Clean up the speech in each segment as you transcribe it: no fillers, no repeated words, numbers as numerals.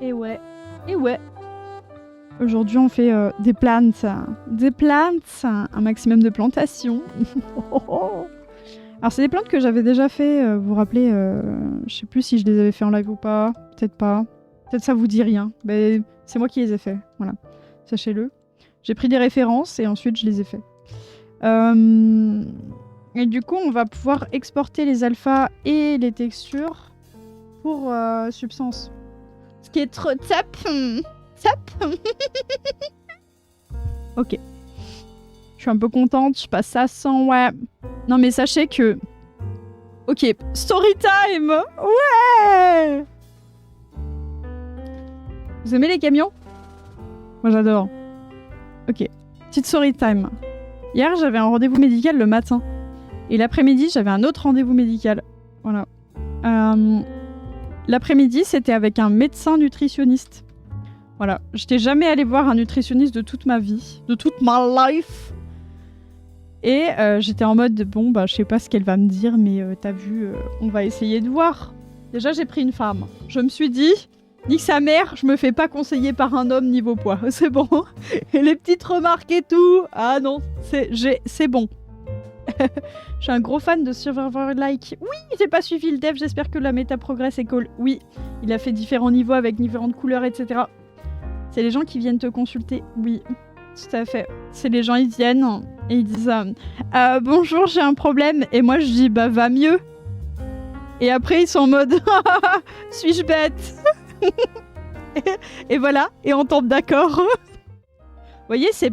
Et ouais. Et ouais. Aujourd'hui, on fait des plantes. Des plantes. Un maximum de plantations. Alors, c'est des plantes que j'avais déjà fait. Vous vous rappelez, je sais plus si je les avais fait en live ou pas. Peut-être pas. Peut-être ça vous dit rien. Mais c'est moi qui les ai fait. Voilà. Sachez-le. J'ai pris des références et ensuite je les ai fait. Et du coup, on va pouvoir exporter les alphas et les textures pour Substance. Ce qui est trop top. Top. Ok. Je suis un peu contente, je passe à 100, ouais. Non mais sachez que... Ok, story time. Ouais. Vous aimez les camions? Moi j'adore. Ok, petite story time. Hier j'avais un rendez-vous médical le matin. Et l'après-midi j'avais un autre rendez-vous médical. Voilà. L'après-midi c'était avec un médecin nutritionniste. Voilà, j'étais jamais allée voir un nutritionniste de toute ma vie, de toute ma life. Et j'étais en mode, bon, bah, je sais pas ce qu'elle va me dire, mais t'as vu, on va essayer de voir. Déjà, j'ai pris une femme. Je me suis dit, nique sa mère, je me fais pas conseiller par un homme niveau poids. C'est bon. Et les petites remarques et tout, ah non, c'est bon. Je suis un gros fan de Survivor Like. Oui, j'ai pas suivi le dev, j'espère que la méta progresse et cool. Oui, il a fait différents niveaux avec différentes couleurs, etc. C'est les gens qui viennent te consulter. Oui, tout à fait. C'est les gens, ils viennent et ils disent bonjour, j'ai un problème. Et moi, je dis bah va mieux. Et après, ils sont en mode suis-je bête? et voilà, et on tombe d'accord. Vous voyez, c'est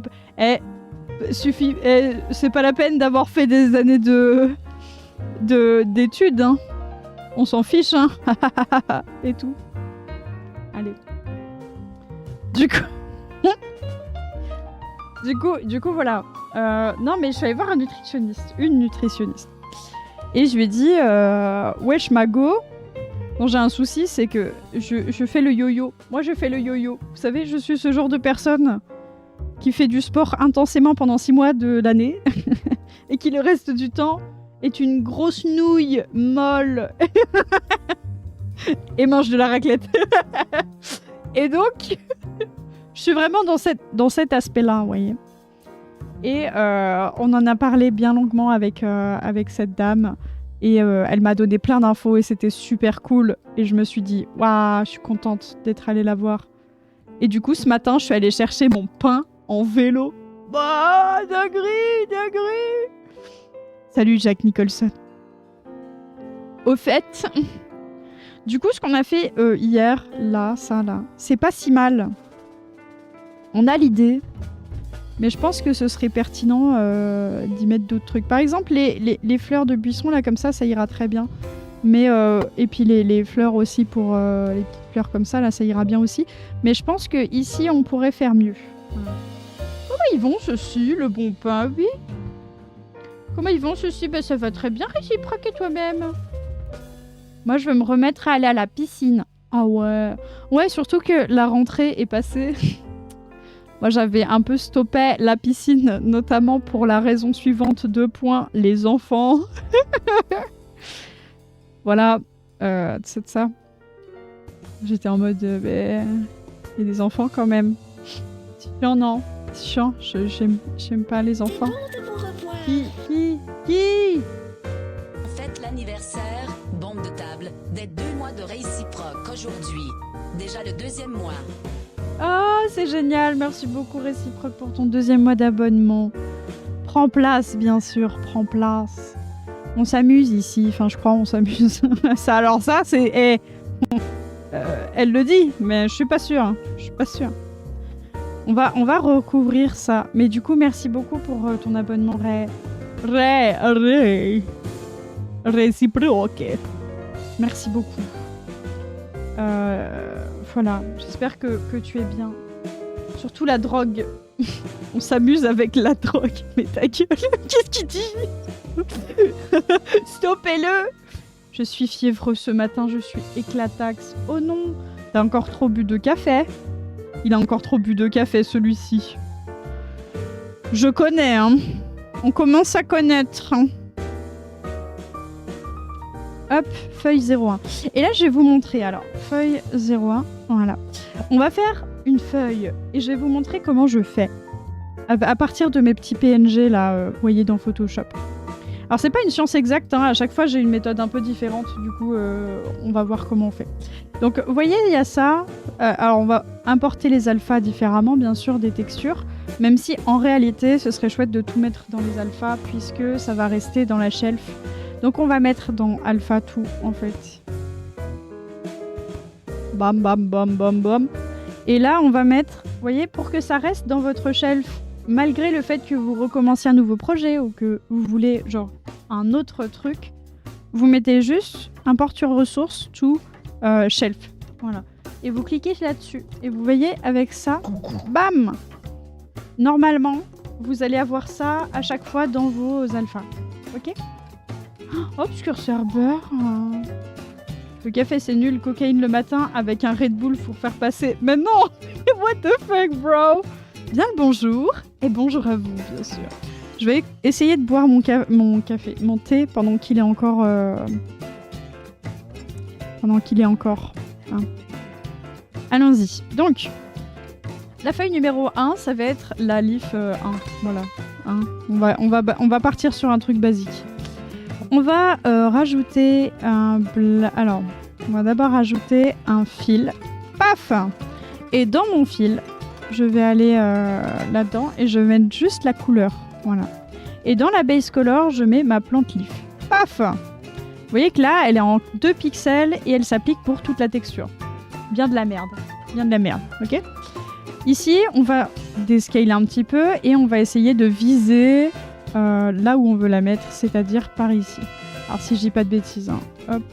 c'est pas la peine d'avoir fait des années d'études. Hein. On s'en fiche, hein. Et tout. Allez. Du coup, voilà. Non, mais je suis allée voir une nutritionniste. Et je lui ai dit, wesh, Mago, bon, j'ai un souci, c'est que je fais le yo-yo. Moi, je fais le yo-yo. Vous savez, je suis ce genre de personne qui fait du sport intensément pendant 6 mois de l'année et qui, le reste du temps, est une grosse nouille molle et mange de la raclette. Et donc... Je suis vraiment dans cet aspect-là, vous voyez. Et on en a parlé bien longuement avec cette dame. Et elle m'a donné plein d'infos et c'était super cool. Et je me suis dit, waouh, je suis contente d'être allée la voir. Et du coup, ce matin, je suis allée chercher mon pain en vélo. Bah, dinguerie. Salut, Jack Nicholson. Au fait, du coup, ce qu'on a fait hier, là, c'est pas si mal. On a l'idée, mais je pense que ce serait pertinent d'y mettre d'autres trucs. Par exemple, les fleurs de buisson, là, comme ça ira très bien. Mais, et puis les fleurs aussi pour les petites fleurs comme ça, là, ça ira bien aussi. Mais je pense qu'ici, on pourrait faire mieux. Comment ils vont, ceci, le bon pain, oui? Comment ils vont, ceci? Ben, ça va très bien, Réciproque, et toi-même? Moi, je veux me remettre à aller à la piscine. Ah ouais. Ouais, surtout que la rentrée est passée... Moi, j'avais un peu stoppé la piscine, notamment pour la raison suivante, 2 points, les enfants. Voilà, c'est ça. J'étais en mode, il y a des enfants quand même. Chiant, non. Chiant, j'aime pas les enfants. Qui Fête l'anniversaire, bombe de table, des 2 mois de Réciproque aujourd'hui. Déjà le 2e mois. Oh, c'est génial. Merci beaucoup, Réciproque, pour ton 2e mois d'abonnement. Prends place, bien sûr. Prends place. On s'amuse ici. Enfin, je crois, on s'amuse. Ça, alors ça, c'est... elle le dit, mais je suis pas sûre. Je suis pas sûre. On va recouvrir ça. Mais du coup, merci beaucoup pour ton abonnement. Réciproque. Merci beaucoup. Voilà, j'espère que tu es bien. Surtout la drogue. On s'amuse avec la drogue. Mais ta gueule, qu'est-ce qu'il dit? Stoppez-le. Je suis fiévreux ce matin, je suis éclataxe. Oh non, t'as encore trop bu de café. Il a encore trop bu de café, celui-ci. Je connais, hein. On commence à connaître. Hein. hop, feuille 01. Et là, je vais vous montrer. Alors, feuille 01, voilà. On va faire une feuille et je vais vous montrer comment je fais. À partir de mes petits PNG, là, vous voyez dans Photoshop. Alors, c'est pas une science exacte, hein. À chaque fois, j'ai une méthode un peu différente. Du coup, on va voir comment on fait. Donc, vous voyez, il y a ça. Alors, on va importer les alphas différemment, bien sûr, des textures. Même si, en réalité, ce serait chouette de tout mettre dans les alphas, puisque ça va rester dans la shelf. Donc, on va mettre dans alpha tout, en fait. Bam, bam, bam, bam, bam. Et là, on va mettre, vous voyez, pour que ça reste dans votre shelf, malgré le fait que vous recommenciez un nouveau projet ou que vous voulez, genre, un autre truc, vous mettez juste import sur ressources to shelf. Voilà. Et vous cliquez là-dessus. Et vous voyez, avec ça, bam! Normalement, vous allez avoir ça à chaque fois dans vos alphas. Ok? Obscure serveur. Le café c'est nul, cocaïne le matin avec un Red Bull pour faire passer. Mais non! What the fuck, bro? Bien le bonjour. Et bonjour à vous, bien sûr. Je vais essayer de boire mon thé pendant qu'il est encore... Hein. Allons-y. Donc, la feuille numéro 1, ça va être la leaf 1. Voilà. Hein. On va partir sur un truc basique. On va rajouter un... Alors, on va d'abord rajouter un fil. Paf! Et dans mon fil, je vais aller là-dedans et je vais mettre juste la couleur. Voilà. Et dans la base color, je mets ma plante leaf. Paf! Vous voyez que là, elle est en 2 pixels et elle s'applique pour toute la texture. Bien de la merde. Bien de la merde, ok? Ici, on va descaler un petit peu et on va essayer de viser là où on veut la mettre, c'est-à-dire par ici. Alors si je dis pas de bêtises, hein. Hop.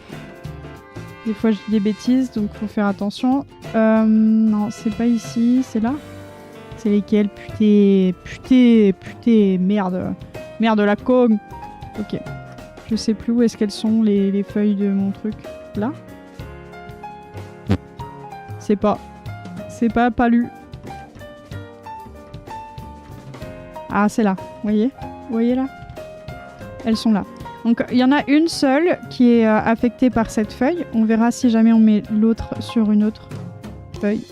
Des fois je dis des bêtises, donc faut faire attention. Non, c'est pas ici, c'est là. C'est lesquels? Putain, merde. Merde la con. Ok. Je sais plus où est-ce qu'elles sont les feuilles de mon truc. Là? C'est pas lu. Ah, c'est là. Vous voyez là? Elles sont là. Donc, il y en a une seule qui est affectée par cette feuille. On verra si jamais on met l'autre sur une autre feuille.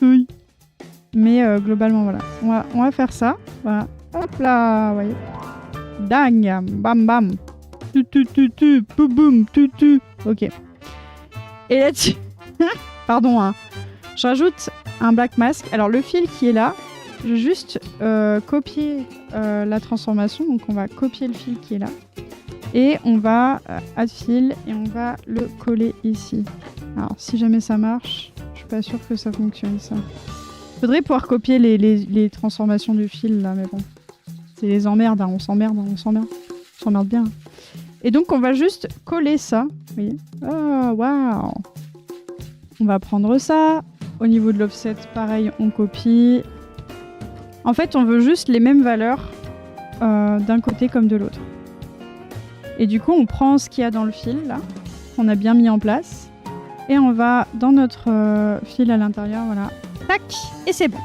Oui. Mais globalement, voilà. On va faire ça. Voilà. Hop là, vous voyez. Dang, bam bam. Tu, boum boum, tu. Ok. Et là-dessus... Pardon, hein. Je rajoute un black mask. Alors, le fil qui est là, je vais juste copier la transformation. Donc, on va copier le fil qui est là. Et on va add fil et on va le coller ici. Alors, si jamais ça marche, je suis pas sûre que ça fonctionne, ça. Faudrait pouvoir copier les transformations du fil, là, mais bon. C'est les emmerdes, hein. On s'emmerde bien. Et donc, on va juste coller ça. Vous voyez? Oh, waouh! On va prendre ça. Au niveau de l'offset, pareil, on copie. En fait, on veut juste les mêmes valeurs d'un côté comme de l'autre. Et du coup, on prend ce qu'il y a dans le fil, là, qu'on a bien mis en place. Et on va dans notre fil à l'intérieur, voilà. Tac! Et c'est bon.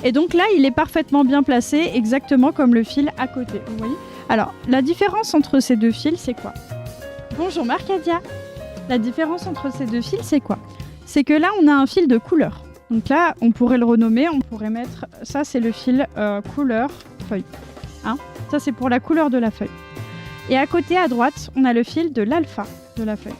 Et donc là, il est parfaitement bien placé, exactement comme le fil à côté. Vous voyez? Alors, la différence entre ces deux fils, c'est quoi? Bonjour Marcadia! La différence entre ces deux fils, c'est quoi? C'est que là, on a un fil de couleur. Donc là, on pourrait le renommer, on pourrait mettre... Ça, c'est le fil couleur feuille. Hein? Ça, c'est pour la couleur de la feuille. Et à côté, à droite, on a le fil de l'alpha de la feuille.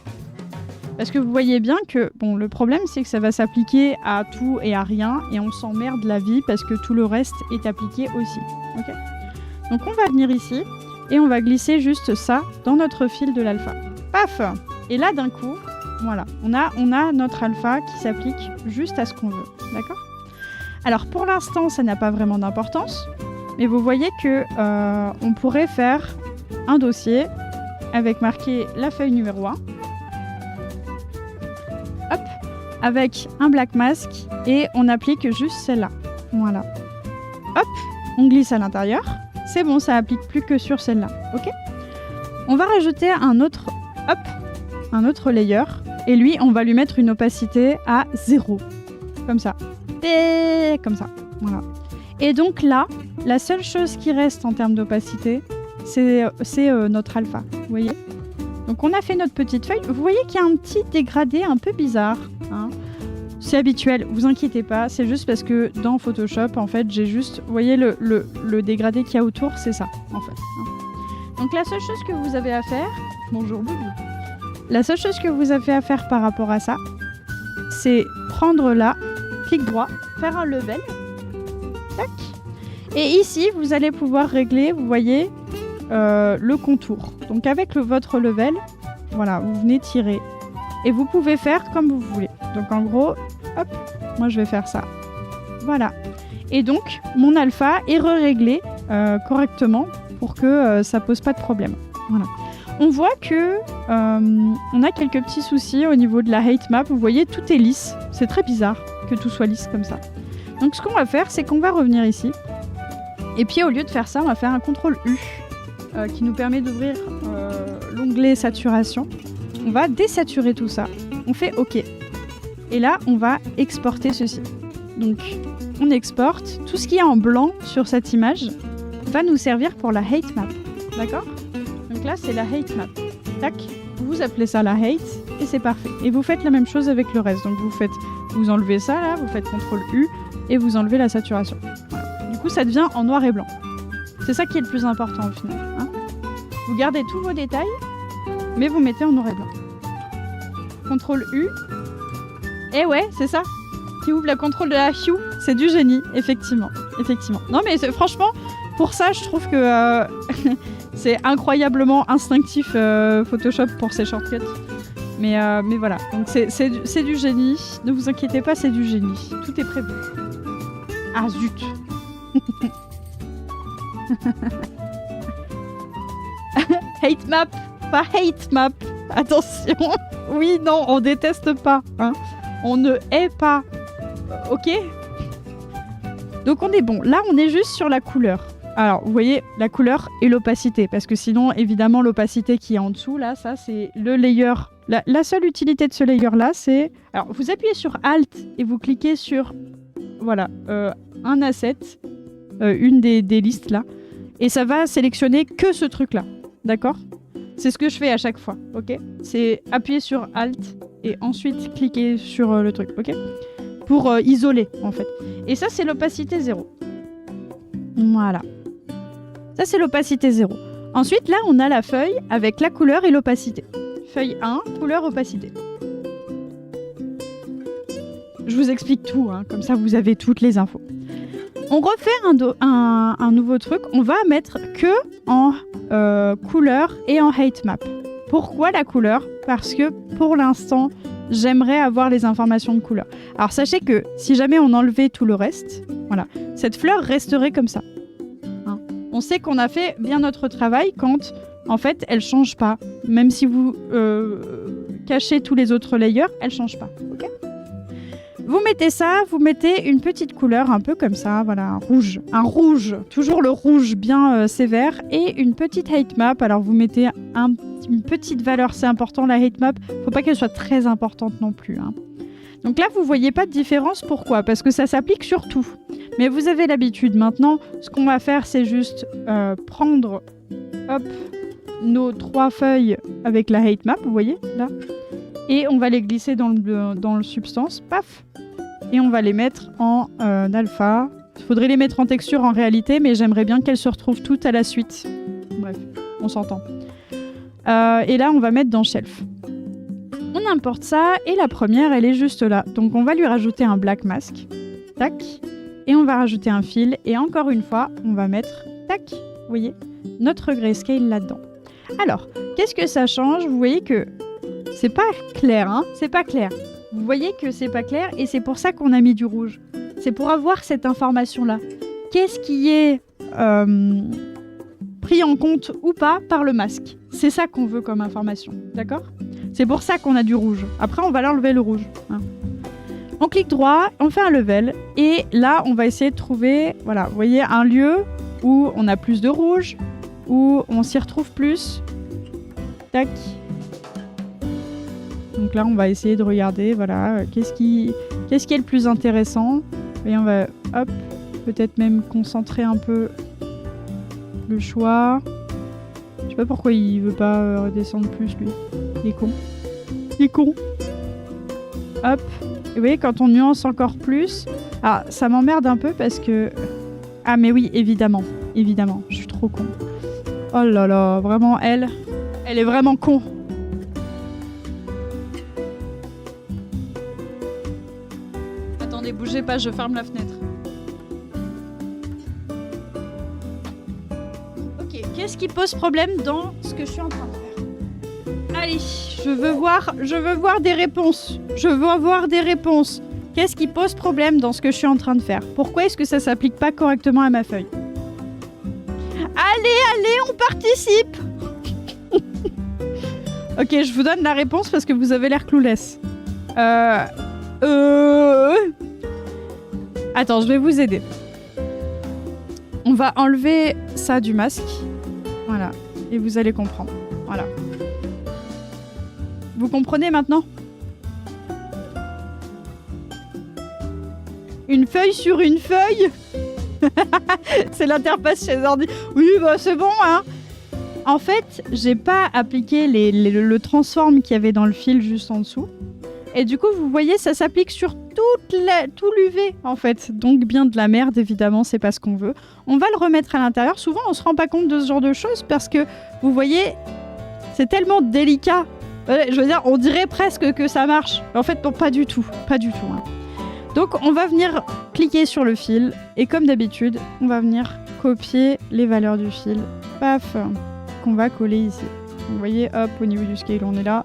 Parce que vous voyez bien que... Bon, le problème, c'est que ça va s'appliquer à tout et à rien, et on s'emmerde la vie parce que tout le reste est appliqué aussi. Ok? Donc, on va venir ici, et on va glisser juste ça dans notre fil de l'alpha. Paf! Et là, d'un coup... Voilà, on a notre alpha qui s'applique juste à ce qu'on veut, d'accord? Alors pour l'instant, ça n'a pas vraiment d'importance, mais vous voyez que on pourrait faire un dossier avec marqué la feuille numéro 1, hop, avec un black mask et on applique juste celle-là, voilà. Hop, on glisse à l'intérieur, c'est bon, ça applique plus que sur celle-là, ok? On va rajouter un autre layer. Et lui, on va lui mettre une opacité à 0. Comme ça. Et comme ça. Voilà. Et donc là, la seule chose qui reste en termes d'opacité, c'est notre alpha. Vous voyez? Donc on a fait notre petite feuille. Vous voyez qu'il y a un petit dégradé un peu bizarre. Hein. C'est habituel, vous inquiétez pas. C'est juste parce que dans Photoshop, en fait, j'ai juste... Vous voyez le dégradé qu'il y a autour, c'est ça, en fait. Hein. Donc la seule chose que vous avez à faire... Bonjour Boubou. La seule chose que vous avez à faire par rapport à ça, c'est prendre là, clic droit, faire un level. Tac. Et ici, vous allez pouvoir régler, vous voyez, le contour. Donc avec votre level, voilà, vous venez tirer. Et vous pouvez faire comme vous voulez. Donc en gros, hop, moi je vais faire ça. Voilà. Et donc, mon alpha est réglé correctement pour que ça pose pas de problème. Voilà. On voit que on a quelques petits soucis au niveau de la height map. Vous voyez, tout est lisse. C'est très bizarre que tout soit lisse comme ça. Donc ce qu'on va faire, c'est qu'on va revenir ici. Et puis au lieu de faire ça, on va faire un CTRL U qui nous permet d'ouvrir l'onglet saturation. On va désaturer tout ça. On fait OK. Et là, on va exporter ceci. Donc, on exporte. Tout ce qu'il y a en blanc sur cette image va nous servir pour la height map. D'accord ? Donc là, c'est la height map. Tac. Vous appelez ça la height et c'est parfait. Et vous faites la même chose avec le reste. Donc, vous enlevez ça là, vous faites CTRL U et vous enlevez la saturation. Voilà. Du coup, ça devient en noir et blanc. C'est ça qui est le plus important au final. Hein ? Vous gardez tous vos détails, mais vous mettez en noir et blanc. CTRL U. Et ouais, c'est ça. Qui ouvre la contrôle de la hue. C'est du génie, effectivement. Non mais franchement, pour ça, je trouve que c'est incroyablement instinctif Photoshop pour ses shortcuts. Mais voilà, donc c'est du génie. Ne vous inquiétez pas, c'est du génie. Tout est prévu. Ah zut. Hate map, pas hate map. Attention. Oui, non, on déteste pas. Hein. On ne hait pas. Ok ? Donc on est bon. Là, on est juste sur la couleur. Alors, vous voyez, la couleur et l'opacité. Parce que sinon, évidemment, l'opacité qui est en dessous, là, ça, c'est le layer. La seule utilité de ce layer-là, c'est... Alors, vous appuyez sur Alt et vous cliquez sur... Voilà, un asset. Une des listes, là. Et ça va sélectionner que ce truc-là. D'accord ? C'est ce que je fais à chaque fois, ok ? C'est appuyer sur Alt et ensuite cliquer sur le truc, ok ? Pour isoler, en fait. Et ça, c'est l'opacité 0. Voilà. Ça, c'est l'opacité 0. Ensuite, là, on a la feuille avec la couleur et l'opacité. Feuille 1, couleur, opacité. Je vous explique tout, hein, comme ça, vous avez toutes les infos. On refait un nouveau truc. On va mettre que en couleur et en height map. Pourquoi la couleur ? Parce que pour l'instant, j'aimerais avoir les informations de couleur. Alors sachez que si jamais on enlevait tout le reste, voilà, cette fleur resterait comme ça. Hein. On sait qu'on a fait bien notre travail quand, en fait, elle change pas. Même si vous cachez tous les autres layers, elle change pas. Ok ? Vous mettez ça, vous mettez une petite couleur un peu comme ça, voilà, un rouge, toujours le rouge bien sévère, et une petite height map. Alors vous mettez une petite valeur, c'est important la height map, faut pas qu'elle soit très importante non plus. Hein. Donc là vous voyez pas de différence, pourquoi ? Parce que ça s'applique sur tout. Mais vous avez l'habitude maintenant, ce qu'on va faire c'est juste prendre hop, nos 3 feuilles avec la height map, vous voyez là ? Et on va les glisser dans le substance, paf. Et on va les mettre en alpha. Il faudrait les mettre en texture en réalité, mais j'aimerais bien qu'elles se retrouvent toutes à la suite. Bref, on s'entend. Et là, on va mettre dans Shelf. On importe ça, et la première, elle est juste là. Donc on va lui rajouter un black mask. Tac. Et on va rajouter un fil. Et encore une fois, on va mettre, tac, vous voyez, notre grayscale là-dedans. Alors, qu'est-ce que ça change ? Vous voyez que c'est pas clair, hein ? C'est pas clair. Vous voyez que c'est pas clair et c'est pour ça qu'on a mis du rouge. C'est pour avoir cette information-là. Qu'est-ce qui est pris en compte ou pas par le masque ? C'est ça qu'on veut comme information, d'accord ? C'est pour ça qu'on a du rouge. Après, on va l'enlever le rouge. Hein. On clique droit, on fait un level et là, on va essayer de trouver, voilà, vous voyez, un lieu où on a plus de rouge, où on s'y retrouve plus. Tac. Donc là, on va essayer de regarder, voilà, qu'est-ce qui est le plus intéressant. Et on va, hop, peut-être même concentrer un peu le choix. Je sais pas pourquoi il veut pas redescendre plus, lui. Il est con. Il est con. Hop. Et vous voyez, quand on nuance encore plus... Ah, ça m'emmerde un peu parce que... Ah, mais oui, évidemment. Évidemment. Je suis trop con. Oh là là, vraiment, elle est vraiment con. Attendez, bougez pas, je ferme la fenêtre. Ok, qu'est-ce qui pose problème dans ce que je suis en train de faire? Allez, je veux voir des réponses. Je veux avoir des réponses. Qu'est-ce qui pose problème dans ce que je suis en train de faire? Pourquoi est-ce que ça s'applique pas correctement à ma feuille? Allez, on participe. Ok, je vous donne la réponse parce que vous avez l'air clueless. Attends, je vais vous aider. On va enlever ça du masque. Voilà. Et vous allez comprendre. Voilà. Vous comprenez maintenant? Une feuille sur une feuille. C'est l'interface chez ordi. Oui, bah c'est bon, hein. En fait, j'ai pas appliqué le transform qu'il y avait dans le fil juste en dessous. Et du coup, vous voyez, ça s'applique sur tout l'UV, en fait. Donc bien de la merde, évidemment, c'est pas ce qu'on veut. On va le remettre à l'intérieur. Souvent, on se rend pas compte de ce genre de choses parce que, vous voyez, c'est tellement délicat. Je veux dire, on dirait presque que ça marche. En fait, bon, pas du tout. Pas du tout, hein. Donc on va venir cliquer sur le fil et comme d'habitude, on va venir copier les valeurs du fil. Paf, qu'on va coller ici. Vous voyez, hop, au niveau du scale, on est là.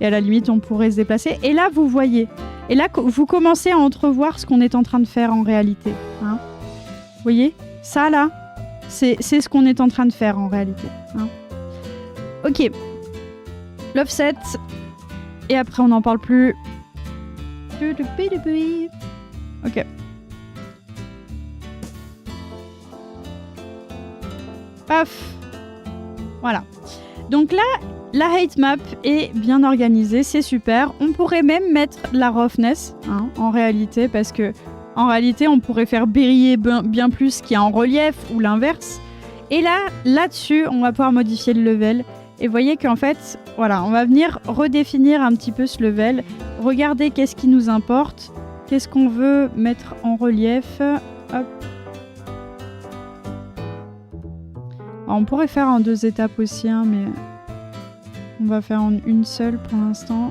Et à la limite, on pourrait se déplacer. Et là, vous voyez. Et là, vous commencez à entrevoir ce qu'on est en train de faire en réalité. Hein, vous voyez, ça là, c'est ce qu'on est en train de faire en réalité. Hein. Ok. L'offset. Et après, on n'en parle plus. Ok. Paf. Voilà. Donc là, la height map est bien organisée, c'est super. On pourrait même mettre la roughness, hein, en réalité, parce que en réalité, on pourrait faire briller bien plus ce qui est en relief ou l'inverse. Et là-dessus, on va pouvoir modifier le level. Et vous voyez qu'en fait, voilà, on va venir redéfinir un petit peu ce level. Regardez qu'est-ce qui nous importe. Qu'est-ce qu'on veut mettre en relief. Hop. Alors, on pourrait faire en 2 étapes aussi, hein, mais on va faire en une seule pour l'instant.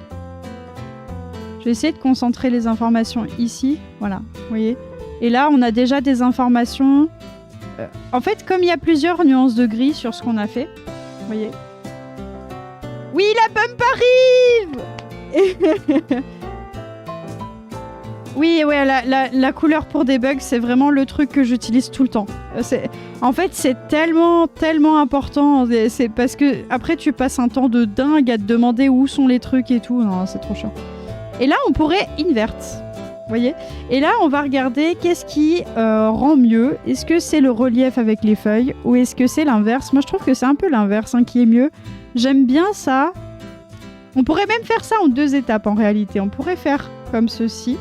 Je vais essayer de concentrer les informations ici. Voilà, vous voyez. Et là, on a déjà des informations. En fait, comme il y a plusieurs nuances de gris sur ce qu'on a fait, vous voyez. Oui, la bump arrive. Oui, ouais, la couleur pour debug, c'est vraiment le truc que j'utilise tout le temps. En fait, c'est tellement important. C'est parce que après, tu passes un temps de dingue à te demander où sont les trucs et tout. Non, c'est trop chiant. Et là, on pourrait invert. Vous voyez? Et là, on va regarder qu'est-ce qui rend mieux. Est-ce que c'est le relief avec les feuilles ou est-ce que c'est l'inverse? Moi, je trouve que c'est un peu l'inverse, hein, qui est mieux. J'aime bien ça. On pourrait même faire ça en 2 étapes en réalité. On pourrait faire comme ceci.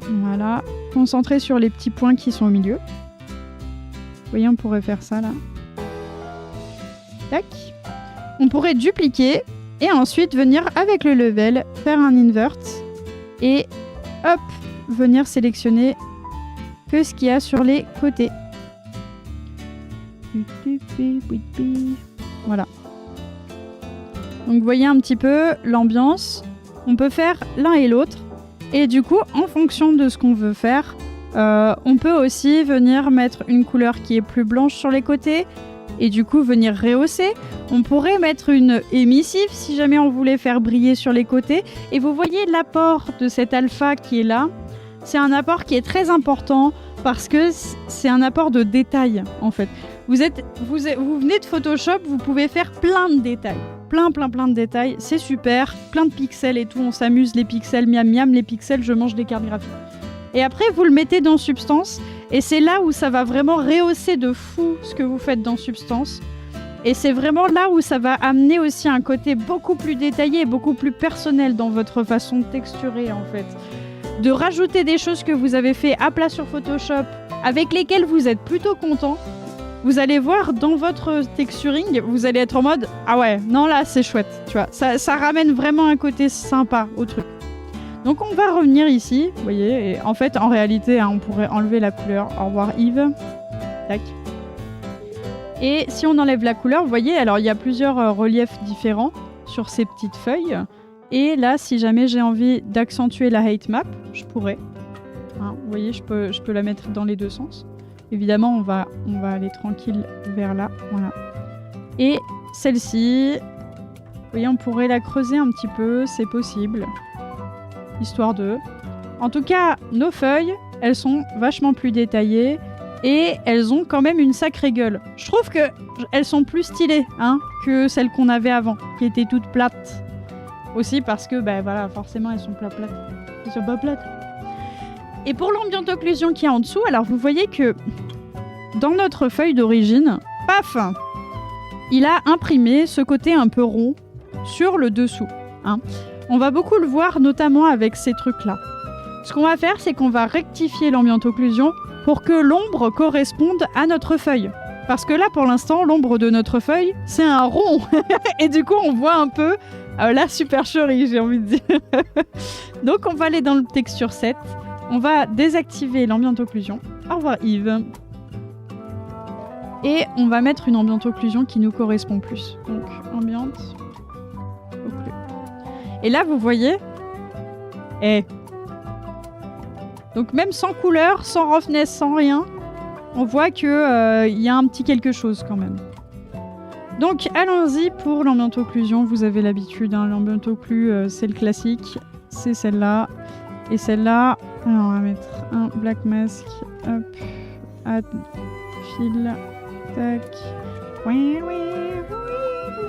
Voilà. Concentrer sur les petits points qui sont au milieu. Vous voyez, on pourrait faire ça là. Tac. On pourrait dupliquer et ensuite venir avec le level, faire un invert et hop, venir sélectionner que ce qu'il y a sur les côtés. Voilà. Donc vous voyez un petit peu l'ambiance. On peut faire l'un et l'autre. Et du coup, en fonction de ce qu'on veut faire, on peut aussi venir mettre une couleur qui est plus blanche sur les côtés et du coup venir rehausser. On pourrait mettre une émissive si jamais on voulait faire briller sur les côtés. Et vous voyez l'apport de cet alpha qui est là. C'est un apport qui est très important parce que c'est un apport de détail en fait. Vous venez de Photoshop, vous pouvez faire plein de détails. Plein de détails, c'est super. Plein de pixels et tout, on s'amuse, les pixels, miam miam, les pixels, je mange des cartes graphiques. Et après, vous le mettez dans Substance, et c'est là où ça va vraiment rehausser de fou ce que vous faites dans Substance. Et c'est vraiment là où ça va amener aussi un côté beaucoup plus détaillé, beaucoup plus personnel dans votre façon de texturer en fait. De rajouter des choses que vous avez fait à plat sur Photoshop, avec lesquelles vous êtes plutôt content, vous allez voir dans votre texturing, vous allez être en mode « Ah ouais, non là c'est chouette », tu vois. Ça ramène vraiment un côté sympa au truc. Donc on va revenir ici, vous voyez, et en fait, en réalité, hein, on pourrait enlever la couleur. Au revoir Yves. Tac. Et si on enlève la couleur, vous voyez, alors il y a plusieurs reliefs différents sur ces petites feuilles. Et là, si jamais j'ai envie d'accentuer la height map, je pourrais. Hein, vous voyez, je peux la mettre dans les deux sens. Évidemment, on va aller tranquille vers là. Voilà. Et celle-ci, vous voyez, on pourrait la creuser un petit peu, c'est possible. Histoire de... En tout cas, nos feuilles, elles sont vachement plus détaillées et elles ont quand même une sacrée gueule. Je trouve qu'elles sont plus stylées hein, que celles qu'on avait avant, qui étaient toutes plates. Aussi parce que, bah voilà, forcément, elles sont plates. Elles sont pas plates. Et pour l'ambiante occlusion qui est en dessous, alors vous voyez que dans notre feuille d'origine, paf, il a imprimé ce côté un peu rond sur le dessous. Hein. On va beaucoup le voir notamment avec ces trucs-là. Ce qu'on va faire, c'est qu'on va rectifier l'ambiante occlusion pour que l'ombre corresponde à notre feuille. Parce que là, pour l'instant, l'ombre de notre feuille, c'est un rond. Et du coup, on voit un peu la supercherie, j'ai envie de dire. Donc, on va aller dans le texture set. On va désactiver l'ambiante occlusion. Au revoir Yves. Et on va mettre une ambiante occlusion qui nous correspond plus. Donc, ambiante occlusion. Et là, vous voyez... Donc, même sans couleur, sans roughness, sans rien, on voit qu'il y a un petit quelque chose quand même. Donc, allons-y pour l'ambiante occlusion. Vous avez l'habitude, hein, l'ambiante occlue, c'est le classique. C'est celle-là. Et celle-là, alors on va mettre un black mask. Hop. Add fil. Tac. Oui, oui, oui.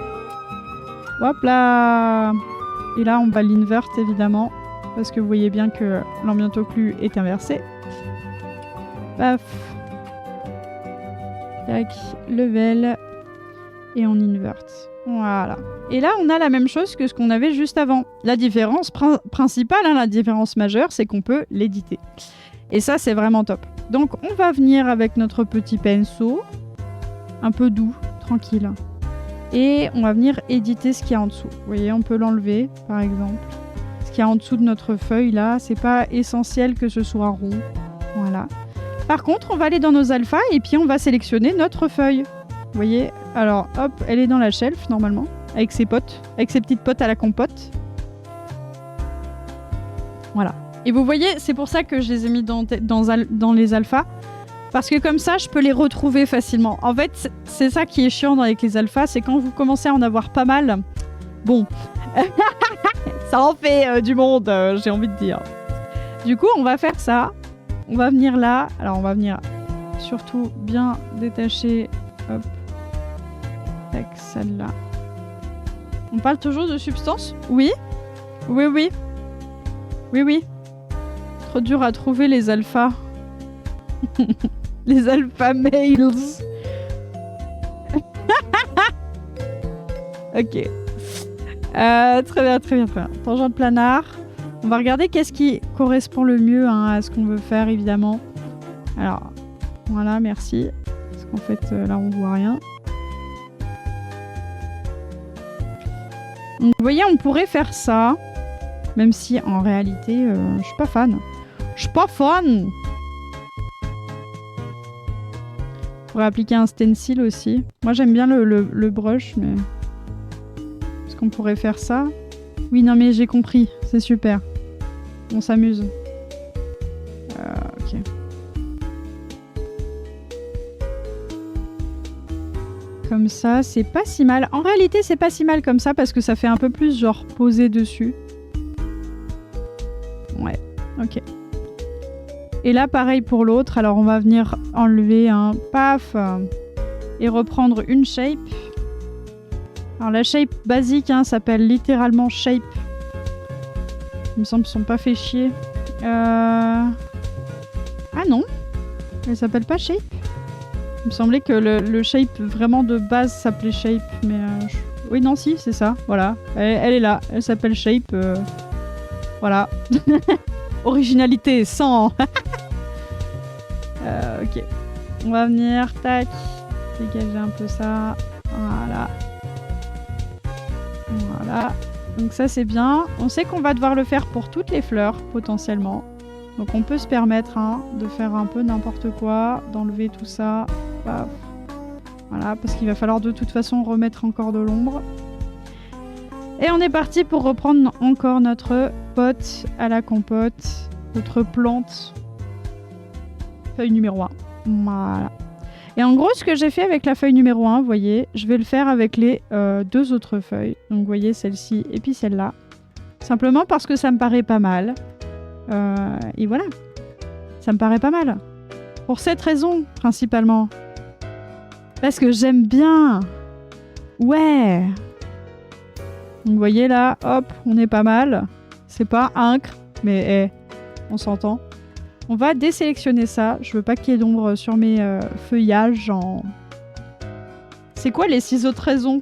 Hop là. Et là, on va l'invert évidemment. Parce que vous voyez bien que l'ambiante occlue est inversée. Paf. Tac. Level. Et on invert. Voilà. Et là, on a la même chose que ce qu'on avait juste avant. La différence principale, hein, la différence majeure, c'est qu'on peut l'éditer. Et ça, c'est vraiment top. Donc, on va venir avec notre petit pinceau. Un peu doux, tranquille. Et on va venir éditer ce qu'il y a en dessous. Vous voyez, on peut l'enlever, par exemple. Ce qu'il y a en dessous de notre feuille, là, c'est pas essentiel que ce soit rond. Voilà. Par contre, on va aller dans nos alphas et puis on va sélectionner notre feuille. Vous voyez, alors hop, elle est dans la shelf normalement, avec ses potes, avec ses petites potes à la compote. Voilà. Et vous voyez, c'est pour ça que je les ai mis dans les alphas, parce que comme ça, je peux les retrouver facilement. En fait, c'est ça qui est chiant avec les alphas, c'est quand vous commencez à en avoir pas mal, bon, ça en fait du monde, j'ai envie de dire. Du coup, on va faire ça, on va venir là, alors on va venir surtout bien détacher, hop. Tac, celle-là. On parle toujours de substance ? Oui. Oui, oui. Oui, oui. Trop dur à trouver les alphas. Les alpha males. Ok. Très bien, très bien, très bien. Tangente planar. On va regarder qu'est-ce qui correspond le mieux hein, à ce qu'on veut faire, évidemment. Alors, voilà, merci. Parce qu'en fait, là, on voit rien. Donc, vous voyez, on pourrait faire ça, même si en réalité, je suis pas fan. Je suis pas fan. On pourrait appliquer un stencil aussi. Moi, j'aime bien le brush, mais... Est-ce qu'on pourrait faire ça? Oui, non, mais j'ai compris. C'est super. On s'amuse. Ok. Comme ça, c'est pas si mal. En réalité, c'est pas si mal comme ça parce que ça fait un peu plus genre posé dessus. Ouais, ok. Et là, pareil pour l'autre. Alors, on va venir enlever un paf et reprendre une shape. Alors, la shape basique hein, s'appelle littéralement shape. Il me semble qu'ils ne sont pas fait chier. Ah non, elle s'appelle pas shape. Il me semblait que le shape vraiment de base s'appelait shape, mais oui non si c'est ça, voilà, elle est là, elle s'appelle shape, voilà. Originalité 100. Ok, on va venir, tac, Dégager un peu ça. Voilà. Voilà. Donc ça, c'est bien. On sait qu'on va devoir le faire pour toutes les fleurs, potentiellement. Donc on peut se permettre de faire un peu n'importe quoi, d'enlever tout ça. Paf. Voilà, parce qu'il va falloir de toute façon remettre encore de l'ombre. Et on est parti pour reprendre encore notre pot à la compote. Notre plante. Feuille numéro 1. Voilà. Et en gros, ce que j'ai fait avec la feuille numéro 1, vous voyez, je vais le faire avec les 2 autres feuilles. Donc vous voyez, celle-ci et puis celle-là. Simplement parce que ça me paraît pas mal. Et voilà. Ça me paraît pas mal. Pour cette raison, principalement. Parce que j'aime bien. Ouais. Donc vous voyez là, hop, on est pas mal. C'est pas incre, mais on s'entend. On va désélectionner ça. Je veux pas qu'il y ait d'ombre sur mes feuillages. C'est quoi les ciseaux de raison?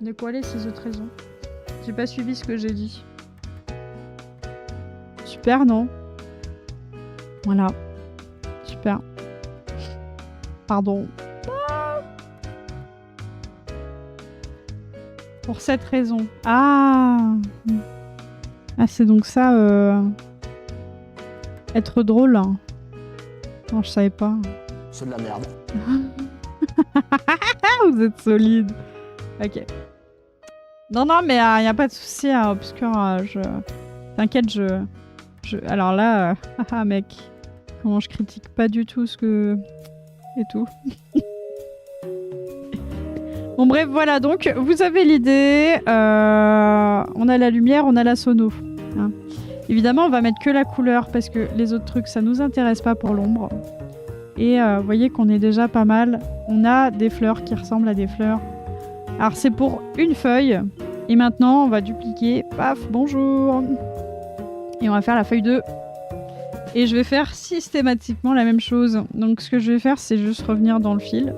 De quoi les ciseaux de raison? J'ai pas suivi ce que j'ai dit. Super, non? Voilà. Super. Pardon. Pour cette raison. Ah, c'est donc ça... Être drôle. Non, je savais pas. C'est de la merde. Vous êtes solide. Ok. Non, mais il n'y a pas de souci, Obscur. T'inquiète, alors là, mec, comment je critique pas du tout ce que... Et tout. Bon, bref, voilà. Donc, vous avez l'idée. On a la lumière, on a la sono. Hein. Évidemment, on va mettre que la couleur parce que les autres trucs, ça nous intéresse pas pour l'ombre. Et vous voyez qu'on est déjà pas mal. On a des fleurs qui ressemblent à des fleurs. Alors, c'est pour une feuille. Et maintenant, on va dupliquer. Paf, bonjour. Et on va faire la feuille 2. Et je vais faire systématiquement la même chose. Donc, ce que je vais faire, c'est juste revenir dans le fil.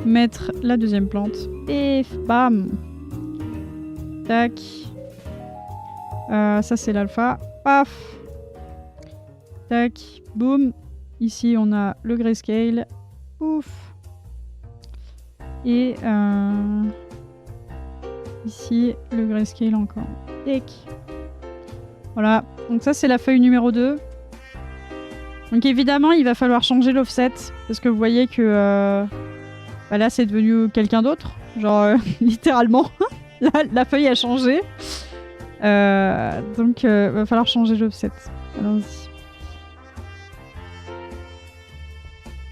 Mettre la deuxième plante. Et bam. Tac. Ça, c'est l'alpha. Paf. Tac. Boum. Ici, on a le grayscale. Ouf. Et ici, le grayscale encore. Tac. Voilà. Donc ça, c'est la feuille numéro 2. Donc évidemment, il va falloir changer l'offset. Parce que vous voyez que là, c'est devenu quelqu'un d'autre. Genre, littéralement. la feuille a changé. Donc, va falloir changer l'offset. Allons-y.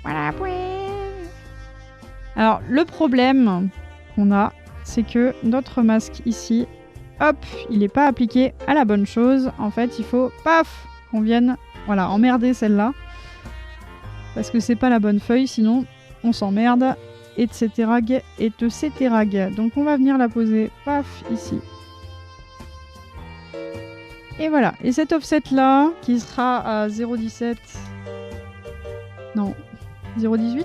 Voilà. Alors, le problème qu'on a, c'est que notre masque ici, hop, il n'est pas appliqué à la bonne chose. En fait, il faut, paf, qu'on vienne, voilà, emmerder celle-là. Parce que c'est pas la bonne feuille, sinon on s'emmerde. Etc. Donc, on va venir la poser, paf, ici. Et voilà. Et cet offset-là, qui sera à 0,17... Non. 0,18 ?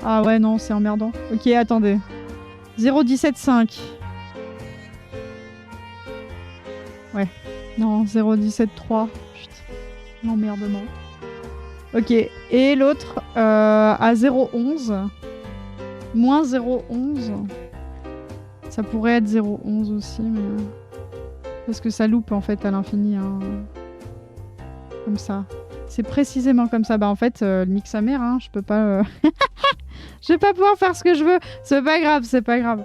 Ah ouais, non, c'est emmerdant. Ok, attendez. 0,17,5. Ouais. Non, 0,17,3. Putain. L'emmerdement. Ok. Et l'autre, à 0,11. Moins 0,11. Ça pourrait être 0,11 aussi, mais... Parce que ça loupe, en fait, à l'infini. Hein. Comme ça. C'est précisément comme ça. Bah, en fait, nique sa mère, hein. Je peux pas... Je vais pas pouvoir faire ce que je veux. C'est pas grave, c'est pas grave.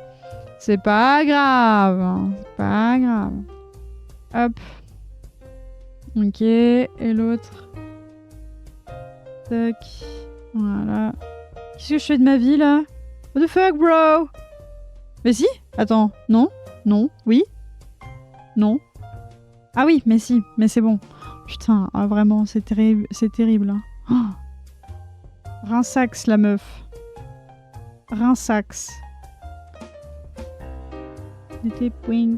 C'est pas grave. C'est pas grave. Hop. Ok. Et l'autre. Tac. Voilà. Qu'est-ce que je fais de ma vie, là? What the fuck, bro? Mais si? Attends. Non? Non? Oui? Non? Ah oui, mais si. Mais c'est bon. Putain, ah, vraiment, c'est terrible. C'est terrible. Hein. Oh. Rinsax, la meuf. Rinsax. C'était poing.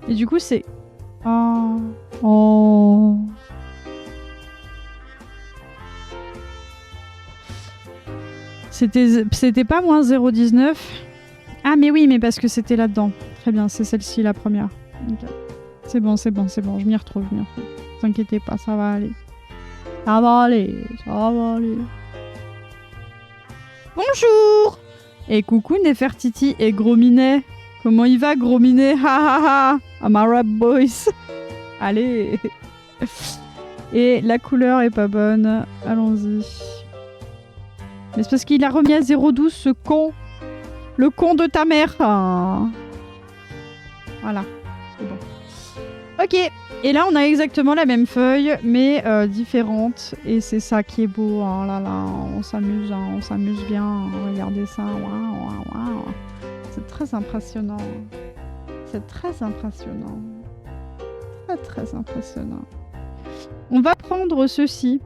Et du coup, c'est... Oh. Oh. C'était pas moins 0,19. Ah, mais oui, mais parce que c'était là-dedans. Très bien, c'est celle-ci, la première. Okay. C'est bon, je m'y retrouve. vous inquiétez pas, ça va aller. Ça va aller, ça va aller. Bonjour. Et coucou Nefertiti et Gros Minet. Comment il va Gros Minet? Ha ha ha. Amara Boys. Allez. Et la couleur est pas bonne. Allons-y. Mais c'est parce qu'il a remis à 0,12 ce con. Le con de ta mère. Ah. Voilà. C'est bon. Ok. Et là, on a exactement la même feuille, mais différente. Et c'est ça qui est beau. Oh là là, on s'amuse bien. Regardez ça. Waouh, waouh, waouh. C'est très impressionnant. C'est très impressionnant. Très, très impressionnant. On va prendre ceci.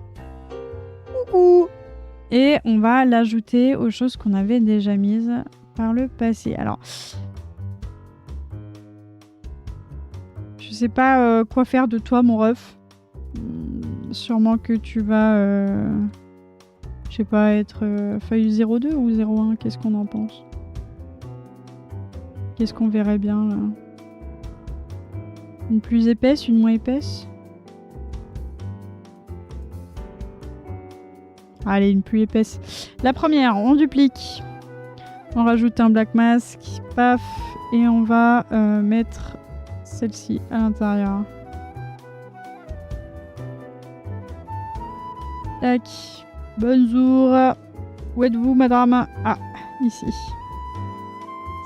Coucou. Et on va l'ajouter aux choses qu'on avait déjà mises par le passé. Alors, je sais pas quoi faire de toi, mon ref. Sûrement que tu vas, je sais pas, être feuille 02 ou 01. Qu'est-ce qu'on en pense? Qu'est-ce qu'on verrait bien, là? Une plus épaisse, une moins épaisse? Allez, une plus épaisse. La première, on duplique. On rajoute un black mask. Paf. Et on va mettre celle-ci à l'intérieur. Tac. Bonjour. Où êtes-vous, madame? Ah, ici.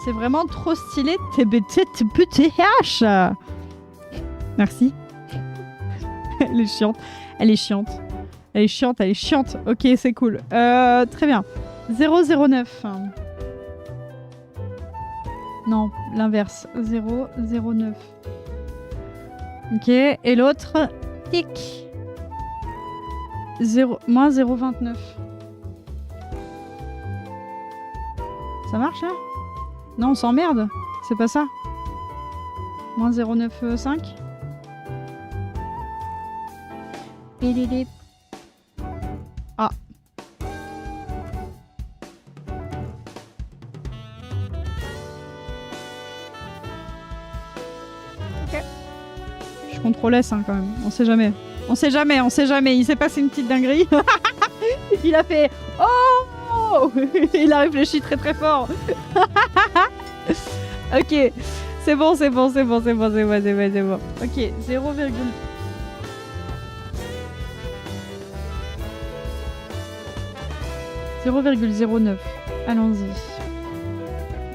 C'est vraiment trop stylé, TBT. Merci. Elle est chiante. Elle est chiante. Elle est chiante, elle est chiante. Ok, c'est cool. Très bien. 009. Non, l'inverse. 009. Ok, et l'autre, tic. Moins 0,29. Ça marche, là? Non, on s'emmerde. C'est pas ça. Moins 0,95. Ah. Ok. Je contrôle S hein, quand même. On sait jamais. On sait jamais, on sait jamais. Il s'est passé une petite dinguerie. Il a fait oh. Il a réfléchi très très fort. Ok. C'est bon, c'est bon, c'est bon, c'est bon, c'est bon, c'est bon, c'est bon. Ok, 0, 0,09. Allons-y.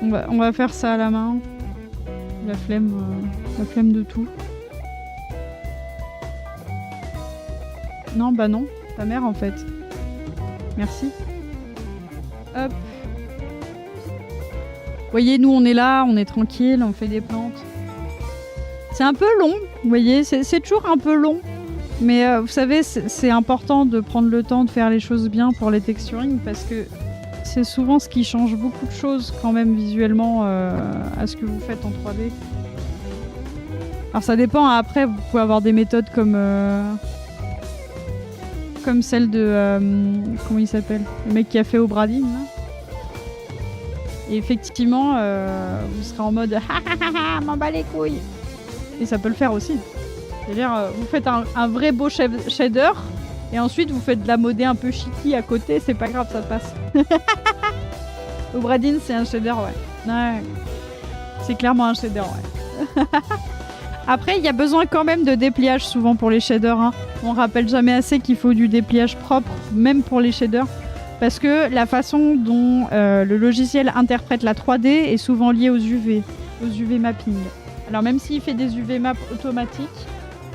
On va faire ça à la main. La flemme de tout. Non, bah non. Ta mère, en fait. Merci. Hop. Vous voyez, nous, on est là, on est tranquille, on fait des plantes. C'est un peu long, vous voyez, c'est toujours un peu long. Mais vous savez, c'est important de prendre le temps de faire les choses bien pour les texturings parce que c'est souvent ce qui change beaucoup de choses quand même visuellement à ce que vous faites en 3D. Alors ça dépend, après vous pouvez avoir des méthodes comme celle de... comment il s'appelle? Le mec qui a fait Obradine, là. Et effectivement, vous serez en mode « m'en bats les couilles !» Et ça peut le faire aussi. C'est-à-dire, vous faites un vrai beau shader, et ensuite vous faites de la modée un peu shitty à côté, c'est pas grave, ça passe. Obradine, c'est un shader, ouais. Ouais. C'est clairement un shader, ouais. Après, il y a besoin quand même de dépliage souvent pour les shaders. Hein. On rappelle jamais assez qu'il faut du dépliage propre, même pour les shaders. Parce que la façon dont le logiciel interprète la 3D est souvent liée aux UV mapping. Alors même s'il fait des UV maps automatiques,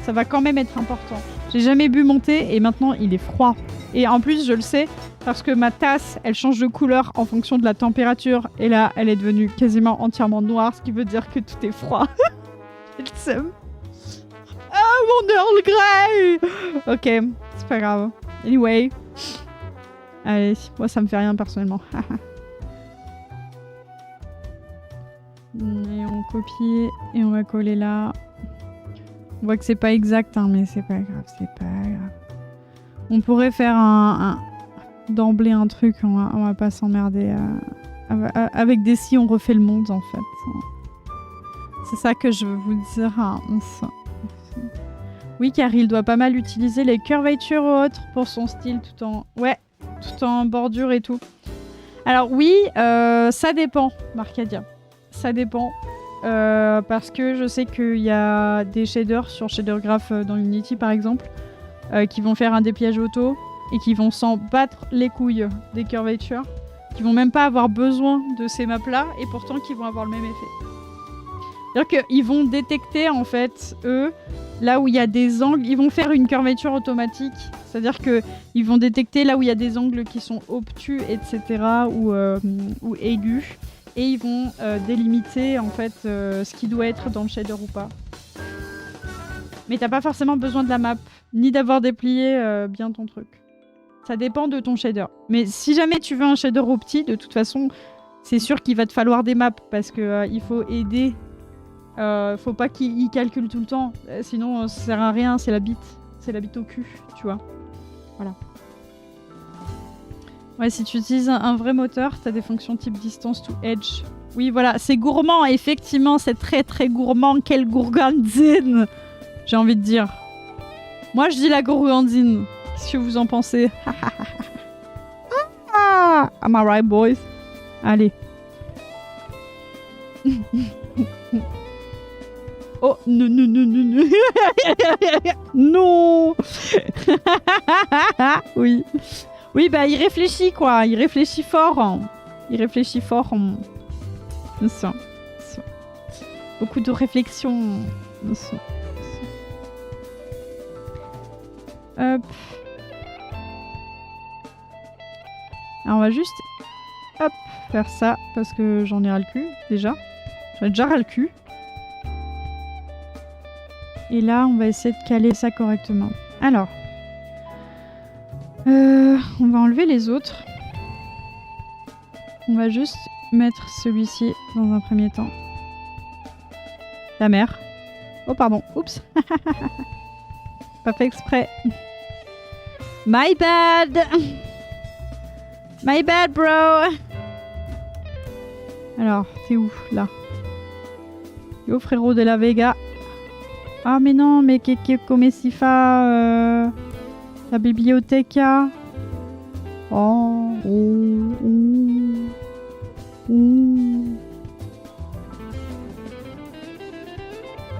ça va quand même être important. J'ai jamais bu mon thé et maintenant il est froid. Et en plus je le sais parce que ma tasse, elle change de couleur en fonction de la température. Et là, elle est devenue quasiment entièrement noire, ce qui veut dire que tout est froid. J'ai le seum. Ah, mon Earl Grey! Ok, c'est pas grave. Anyway. Allez, moi ça me fait rien personnellement. Et on copie et on va coller là. On voit que c'est pas exact, hein, mais c'est pas grave, c'est pas grave. On pourrait faire d'emblée un truc, on va pas s'emmerder. Avec des si on refait le monde en fait. C'est ça que je veux vous dire. Hein. Oui, car il doit pas mal utiliser les curvatures ou autres pour son style tout en... Ouais, tout en bordure et tout. Alors oui, ça dépend, Marcadia. Ça dépend. Parce que je sais qu'il y a des shaders sur Shader Graph dans Unity, par exemple, qui vont faire un dépliage auto et qui vont s'en battre les couilles des curvatures, qui vont même pas avoir besoin de ces maps-là et pourtant qui vont avoir le même effet. C'est-à-dire qu'ils vont détecter, en fait, eux, là où il y a des angles, ils vont faire une curvature automatique. C'est-à-dire qu'ils vont détecter là où il y a des angles qui sont obtus, etc., ou aigus. Et ils vont délimiter, en fait, ce qui doit être dans le shader ou pas. Mais t'as pas forcément besoin de la map, ni d'avoir déplié bien ton truc. Ça dépend de ton shader. Mais si jamais tu veux un shader opti, de toute façon, c'est sûr qu'il va te falloir des maps, parce que il faut aider... faut pas qu'il calcule tout le temps, sinon ça sert à rien, c'est la bite au cul, tu vois. Voilà. Ouais, si tu utilises un vrai moteur, t'as des fonctions type distance to edge. Oui, voilà, c'est gourmand, effectivement, c'est très très gourmand. Quelle gourgandine, j'ai envie de dire. Moi, je dis la gourgandine. Qu'est-ce que vous en pensez? Am I right, boys? Allez. Oh, non, non, non, non, non. Non. Oui. Oui, bah, il réfléchit, quoi. Il réfléchit fort. Il réfléchit fort. Ça. Beaucoup de réflexion. Ça. Hop. Alors, on va juste... Hop, faire ça, parce que j'en ai ras le cul, déjà. J'en ai déjà ras le cul. Et là, on va essayer de caler ça correctement. Alors, on va enlever les autres. On va juste mettre celui-ci dans un premier temps. La mer. Oh, pardon. Oups. Pas fait exprès. My bad. My bad, bro. Alors, t'es où, là? Yo, frérot de la Vega. Ah mais non, mais que come si fa la biblioteca? Oh,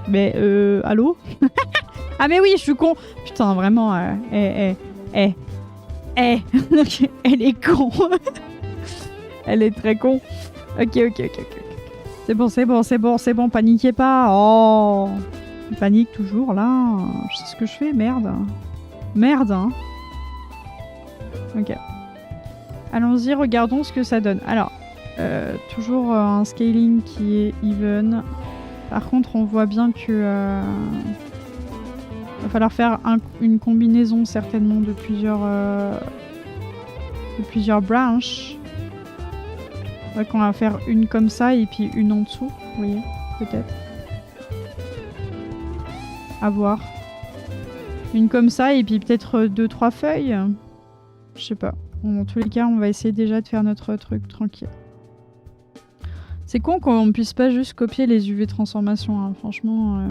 Mais allô? Ah mais oui, je suis con. Putain, vraiment, elle est con. Elle est très con. Ok. C'est bon, paniquez pas. Oh. Je panique toujours, là. Je sais ce que je fais, merde. Merde, hein. Ok. Allons-y, regardons ce que ça donne. Alors, toujours un scaling qui est even. Par contre, on voit bien que... va falloir faire une combinaison, certainement, de plusieurs branches. Ouais, qu'on va faire une comme ça et puis une en dessous, vous voyez, peut-être. À voir. Une comme ça et puis peut-être 2-3 feuilles. Je sais pas. Bon, dans tous les cas, on va essayer déjà de faire notre truc tranquille. C'est con qu'on puisse pas juste copier les UV transformations. Hein. Franchement,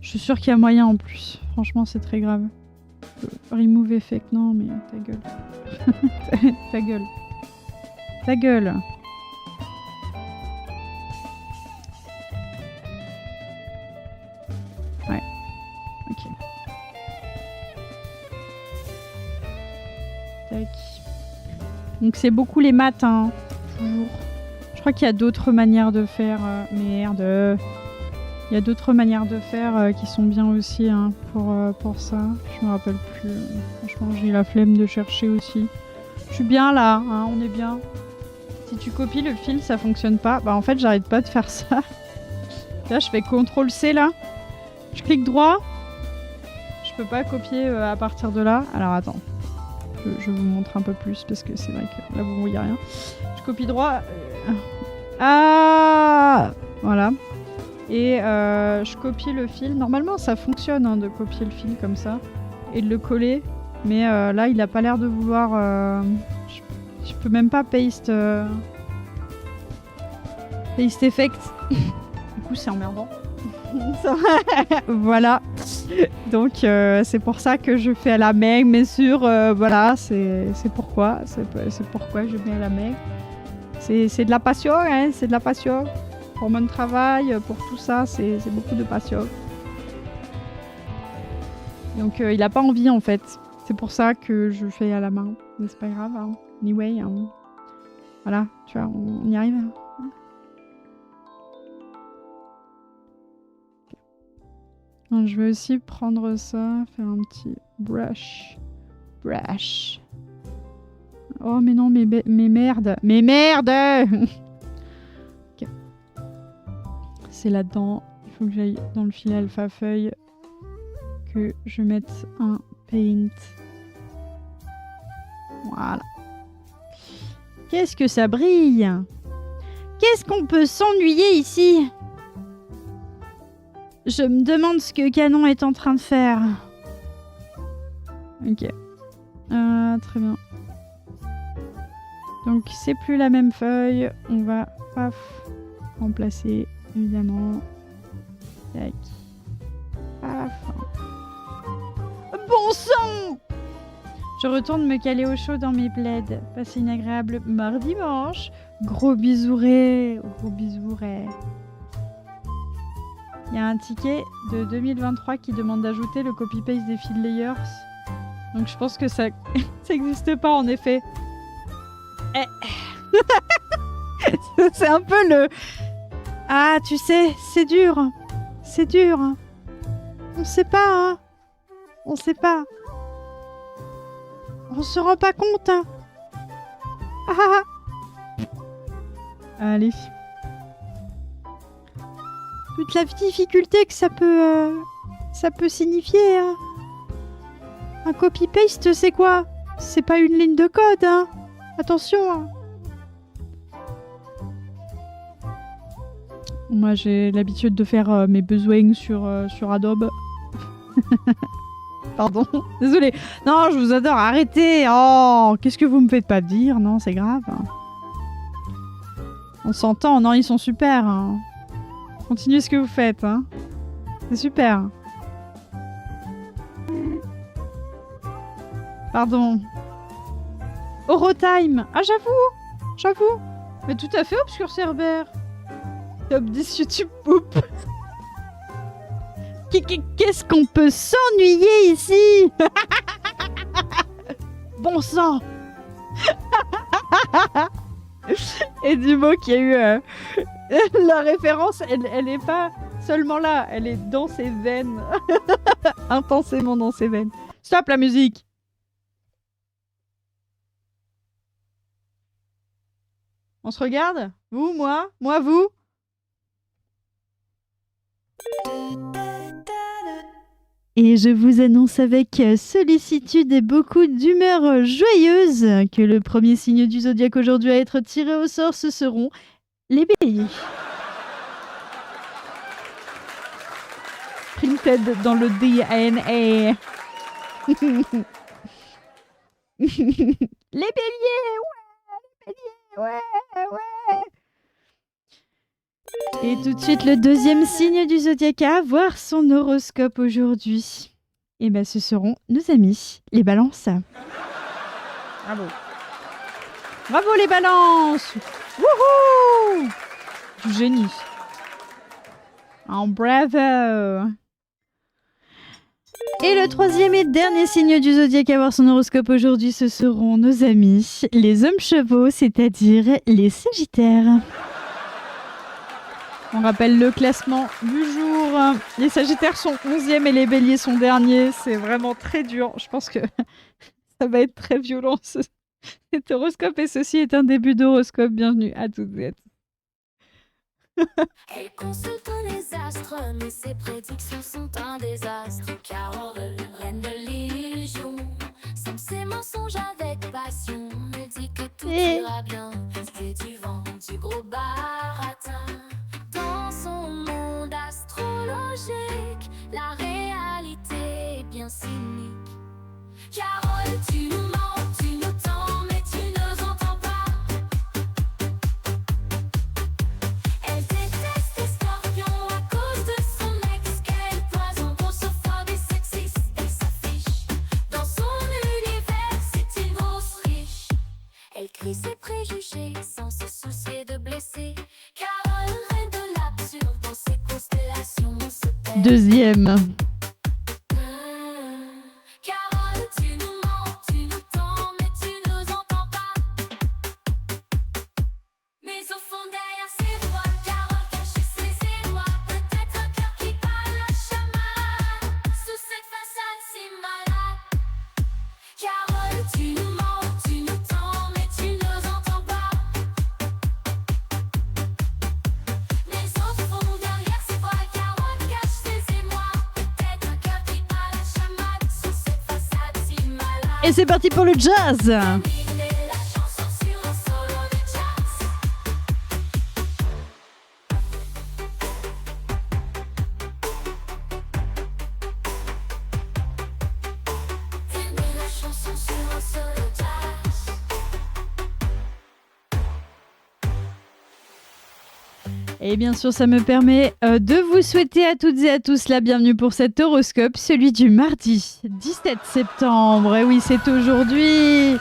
je suis sûre qu'il y a moyen en plus. Franchement, c'est très grave. Remove effect, non mais ta gueule. Ta gueule. Ta gueule. Ouais. Ok. Tac. Donc c'est beaucoup les maths, hein. Toujours. Je crois qu'il y a d'autres manières de faire. Merde. Il y a d'autres manières de faire qui sont bien aussi hein, pour ça. Je me rappelle plus. Franchement, j'ai la flemme de chercher aussi. Je suis bien là, hein, on est bien. Si tu copies le fil, ça fonctionne pas. Bah en fait, j'arrête pas de faire ça. Là, je fais CTRL-C là. Je clique droit. Je peux pas copier à partir de là. Alors attends. Je vous montre un peu plus parce que c'est vrai que là, vous voyez rien. Je copie droit. Ah voilà. Et je copie le fil. Normalement, ça fonctionne hein, de copier le fil comme ça et de le coller. Mais là, il a pas l'air de vouloir... Je peux même pas paste... paste effect. Du coup, c'est emmerdant. Voilà. Donc c'est pour ça que je fais à la maigre, mais voilà, c'est pourquoi je mets à la maigre. C'est de la passion, hein, c'est de la passion. Pour mon travail, pour tout ça, c'est beaucoup de passion. Donc il a pas envie en fait. C'est pour ça que je fais à la main. Mais c'est pas grave, hein. Anyway, voilà, tu vois, on y arrive. Donc, je vais aussi prendre ça, faire un petit brush. Oh mais non, mais merde. Mais merde. Ok. C'est là-dedans. Il faut que j'aille dans le filet alpha feuille. Que je mette un paint. Voilà. Qu'est-ce que ça brille? Qu'est-ce qu'on peut s'ennuyer ici? Je me demande ce que Canon est en train de faire. Ok. Très bien. Donc c'est plus la même feuille. On va paf remplacer évidemment. Tac. Paf. Bon sang! Je retourne me caler au chaud dans mes plaids. Passez une agréable mardi-dimanche. Gros bisouret. Gros bisouret. Il y a un ticket de 2023 qui demande d'ajouter le copy-paste des feed layers. Donc je pense que ça n'existe pas en effet. C'est un peu le... Ah, tu sais, c'est dur. C'est dur. On sait pas, hein. On sait pas. On se rend pas compte, hein. Ah. Allez. Toute la difficulté que ça peut signifier, hein. Un copy-paste, c'est quoi? C'est pas une ligne de code, hein. Attention, hein. Moi, j'ai l'habitude de faire mes besoins sur Adobe. Pardon, désolée. Non, je vous adore, arrêtez. Oh, qu'est-ce que vous me faites pas dire? Non, c'est grave. On s'entend, non, ils sont super. Hein. Continuez ce que vous faites. Hein. C'est super. Pardon. Eurotime. Ah, j'avoue. Mais tout à fait, Obscur Cerbère. Top 10 YouTube Poop. Qu'est-ce qu'on peut s'ennuyer ici? Bon sang. Et du mot qu'il y a eu la référence, elle est pas seulement là, elle est dans ses veines. Intensément dans ses veines. Stop la musique. On se regarde? Vous, moi, vous? Et je vous annonce avec sollicitude et beaucoup d'humeur joyeuse que le premier signe du zodiaque aujourd'hui à être tiré au sort, ce seront les béliers. Printed dans le DNA. Les béliers, ouais. Et tout de suite, le deuxième signe du zodiaque à avoir son horoscope aujourd'hui. Et ben, ce seront nos amis, les balances. Bravo. Bravo les balances. Wouhou. Du génie. Oh, bravo. Et le troisième et dernier signe du zodiaque à avoir son horoscope aujourd'hui, ce seront nos amis, les hommes chevaux, c'est-à-dire les sagittaires. On rappelle le classement du jour. Les Sagittaires sont 11e et les Béliers sont derniers. C'est vraiment très dur. Je pense que ça va être très violent cet horoscope. Et ceci est un début d'horoscope. Bienvenue à toutes et à tous. Elle consulte les astres, mais ses prédictions sont un désastre. Carole, reine de l'illusion, sème ses mensonges avec passion. Elle dit que tout ira bien, c'est du vent, du gros baratin. Dans son monde astrologique, la réalité est bien cynique. Carole, tu nous mens, tu nous tends, mais tu nous entends pas. Elle déteste les scorpions à cause de son ex. Quel poison pour se faire des Deuxième. Carole, tu nous mens, tu nous tends, mais tu nous entends pas. Mais au fond derrière ses voix, Carole cache ses élois. Peut-être un cœur qui parle le chemin sous cette façade si malade. Carole, tu nous mens, tu nous tends, mais tu nous entends pas. Mais au fond derrière ses voix, Carole cache ses émois. Peut-être un cœur qui parle le chemin sous cette façade si malade. Et c'est parti pour le jazz. Terminer la chanson sur un solo de jazz. Terminer la chanson sur un solo jazz. Et bien sûr, ça me permet de vous souhaiter à toutes et à tous la bienvenue pour cet horoscope, celui du mardi 17 septembre. Et oui, c'est aujourd'hui.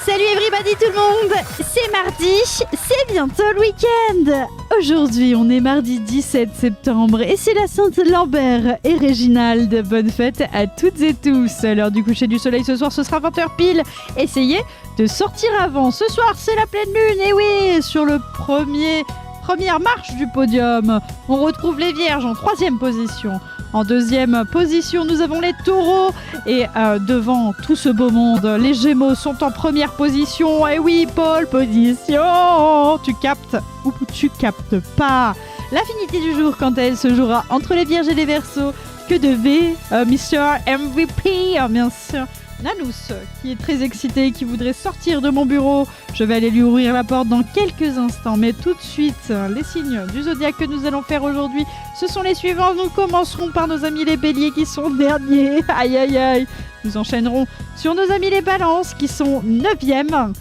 Salut everybody tout le monde, c'est mardi, c'est bientôt le week-end. Aujourd'hui, on est mardi 17 septembre et c'est la Sainte Lambert et Réginald. Bonne fête à toutes et tous. À l'heure du coucher du soleil ce soir, ce sera 20h pile. Essayez de sortir avant. Ce soir, c'est la pleine lune. Et oui, sur le première marche du podium, on retrouve les Vierges en 3e position. En 2e position, nous avons les Taureaux. Et devant tout ce beau monde, les Gémeaux sont en 1re position. Et oui, pole position. Tu captes ou tu captes pas. L'affinité du jour, quant à elle, se jouera entre les Vierges et les Verseaux. Que devait Mr. MVP, bien sûr. Nanous, qui est très excité et qui voudrait sortir de mon bureau. Je vais aller lui ouvrir la porte dans quelques instants. Mais tout de suite, les signes du zodiaque que nous allons faire aujourd'hui, ce sont les suivants. Nous commencerons par nos amis les béliers qui sont derniers. Aïe aïe aïe. Nous enchaînerons sur nos amis les balances qui sont 9e.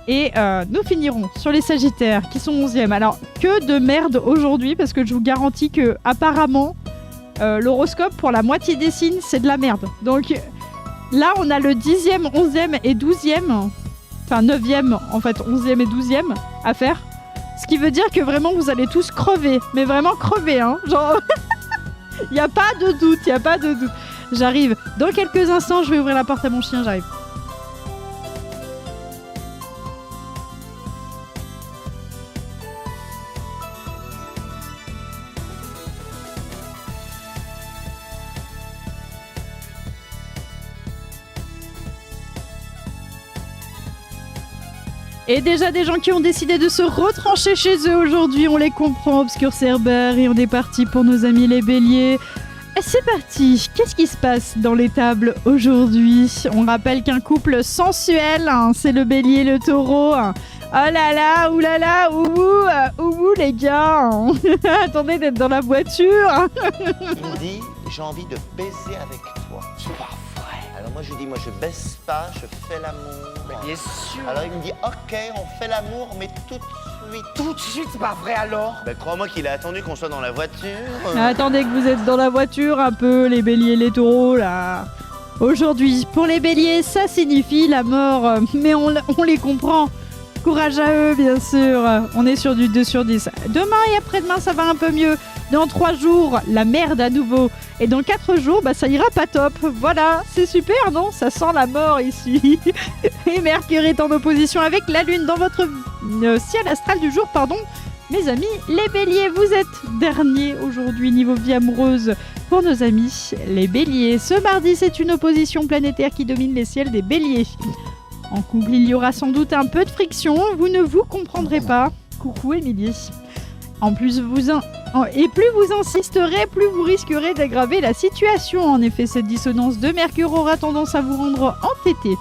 Et nous finirons sur les sagittaires qui sont 11e. Alors, que de merde aujourd'hui, parce que je vous garantis que apparemment l'horoscope pour la moitié des signes, c'est de la merde. Donc... là, on a le 10e, 11e et 12e, enfin 9e, en fait 11e et 12e à faire. Ce qui veut dire que vraiment, vous allez tous crever. Mais vraiment crever, hein. Genre, il n'y a pas de doute, il n'y a pas de doute. J'arrive. Dans quelques instants, je vais ouvrir la porte à mon chien, j'arrive. Et déjà des gens qui ont décidé de se retrancher chez eux aujourd'hui, on les comprend, Obscur Cerber, et on est parti pour nos amis les béliers. Et c'est parti, qu'est-ce qui se passe dans les tables aujourd'hui? On rappelle qu'un couple sensuel, hein, c'est le bélier et le taureau. Oh là là, oulala, ouhou les gars. Attendez d'être dans la voiture. Il me dit, j'ai envie de baiser avec toi. C'est pas vrai. Alors moi je lui dis, moi je baisse pas, je fais l'amour. Mais bien sûr. Alors il me dit, ok, on fait l'amour, mais tout de suite. Tout de suite, c'est pas vrai alors. Ben crois-moi qu'il a attendu qu'on soit dans la voiture. Attendez que vous êtes dans la voiture un peu, les béliers, les taureaux, là. Aujourd'hui, pour les béliers, ça signifie la mort, mais on les comprend. Courage à eux, bien sûr. On est sur du 2 sur 10. Demain et après-demain, ça va un peu mieux. Dans 3 jours, la merde à nouveau. Et dans 4 jours, ça ira pas top. Voilà, c'est super, non? Ça sent la mort ici. Et Mercure est en opposition avec la Lune dans votre ciel astral du jour, pardon. Mes amis, les béliers, vous êtes derniers aujourd'hui niveau vie amoureuse pour nos amis les béliers. Ce mardi, c'est une opposition planétaire qui domine les ciels des béliers. En couple, il y aura sans doute un peu de friction, vous ne vous comprendrez pas. Coucou Émilie. En plus, plus vous insisterez, plus vous risquerez d'aggraver la situation. En effet, cette dissonance de Mercure aura tendance à vous rendre entêté.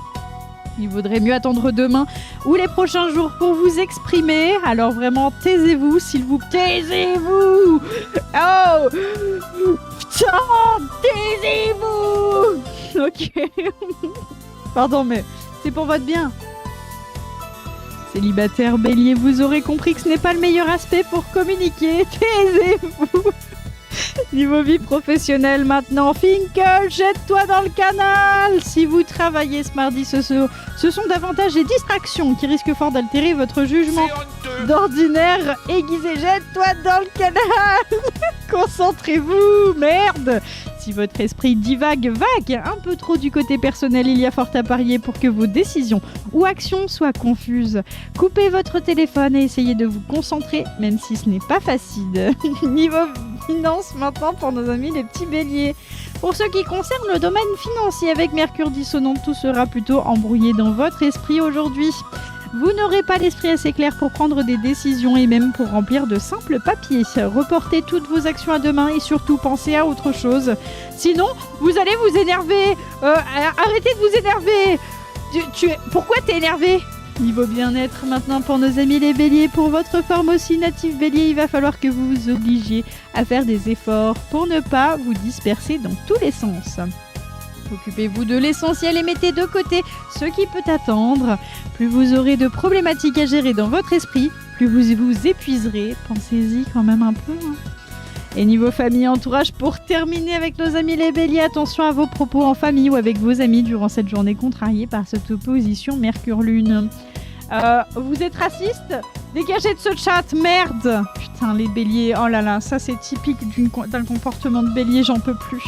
Il vaudrait mieux attendre demain ou les prochains jours pour vous exprimer. Alors vraiment, taisez-vous, s'il vous plaît. Taisez-vous. Oh putain, taisez-vous. Ok. Pardon, mais c'est pour votre bien. Célibataire bélier, vous aurez compris que ce n'est pas le meilleur aspect pour communiquer. Taisez-vous. Niveau vie professionnelle maintenant, Finkel, jette-toi dans le canal. Si vous travaillez ce mardi, ce sont davantage des distractions qui risquent fort d'altérer votre jugement d'ordinaire aiguisé. Jette-toi dans le canal. Concentrez-vous, merde. Si votre esprit divague un peu trop du côté personnel, il y a fort à parier pour que vos décisions ou actions soient confuses. Coupez votre téléphone et essayez de vous concentrer, même si ce n'est pas facile. Niveau finance maintenant pour nos amis les petits béliers. Pour ce qui concerne le domaine financier avec Mercure dissonant, tout sera plutôt embrouillé dans votre esprit aujourd'hui. Vous n'aurez pas l'esprit assez clair pour prendre des décisions et même pour remplir de simples papiers. Reportez toutes vos actions à demain et surtout pensez à autre chose. Sinon, vous allez vous énerver. Arrêtez de vous énerver. Pourquoi t'es énervé ? Niveau bien-être maintenant pour nos amis les béliers. Pour votre forme aussi natif bélier, il va falloir que vous vous obligiez à faire des efforts pour ne pas vous disperser dans tous les sens. Occupez-vous de l'essentiel et mettez de côté ce qui peut attendre. Plus vous aurez de problématiques à gérer dans votre esprit, plus vous vous épuiserez. Pensez-y quand même un peu. Et niveau famille et entourage, pour terminer avec nos amis les béliers, attention à vos propos en famille ou avec vos amis durant cette journée contrariée par cette opposition Mercure-Lune. Vous êtes raciste ? Dégagez de ce chat, merde ! Putain, les béliers, oh là là, ça c'est typique d'un comportement de bélier, j'en peux plus.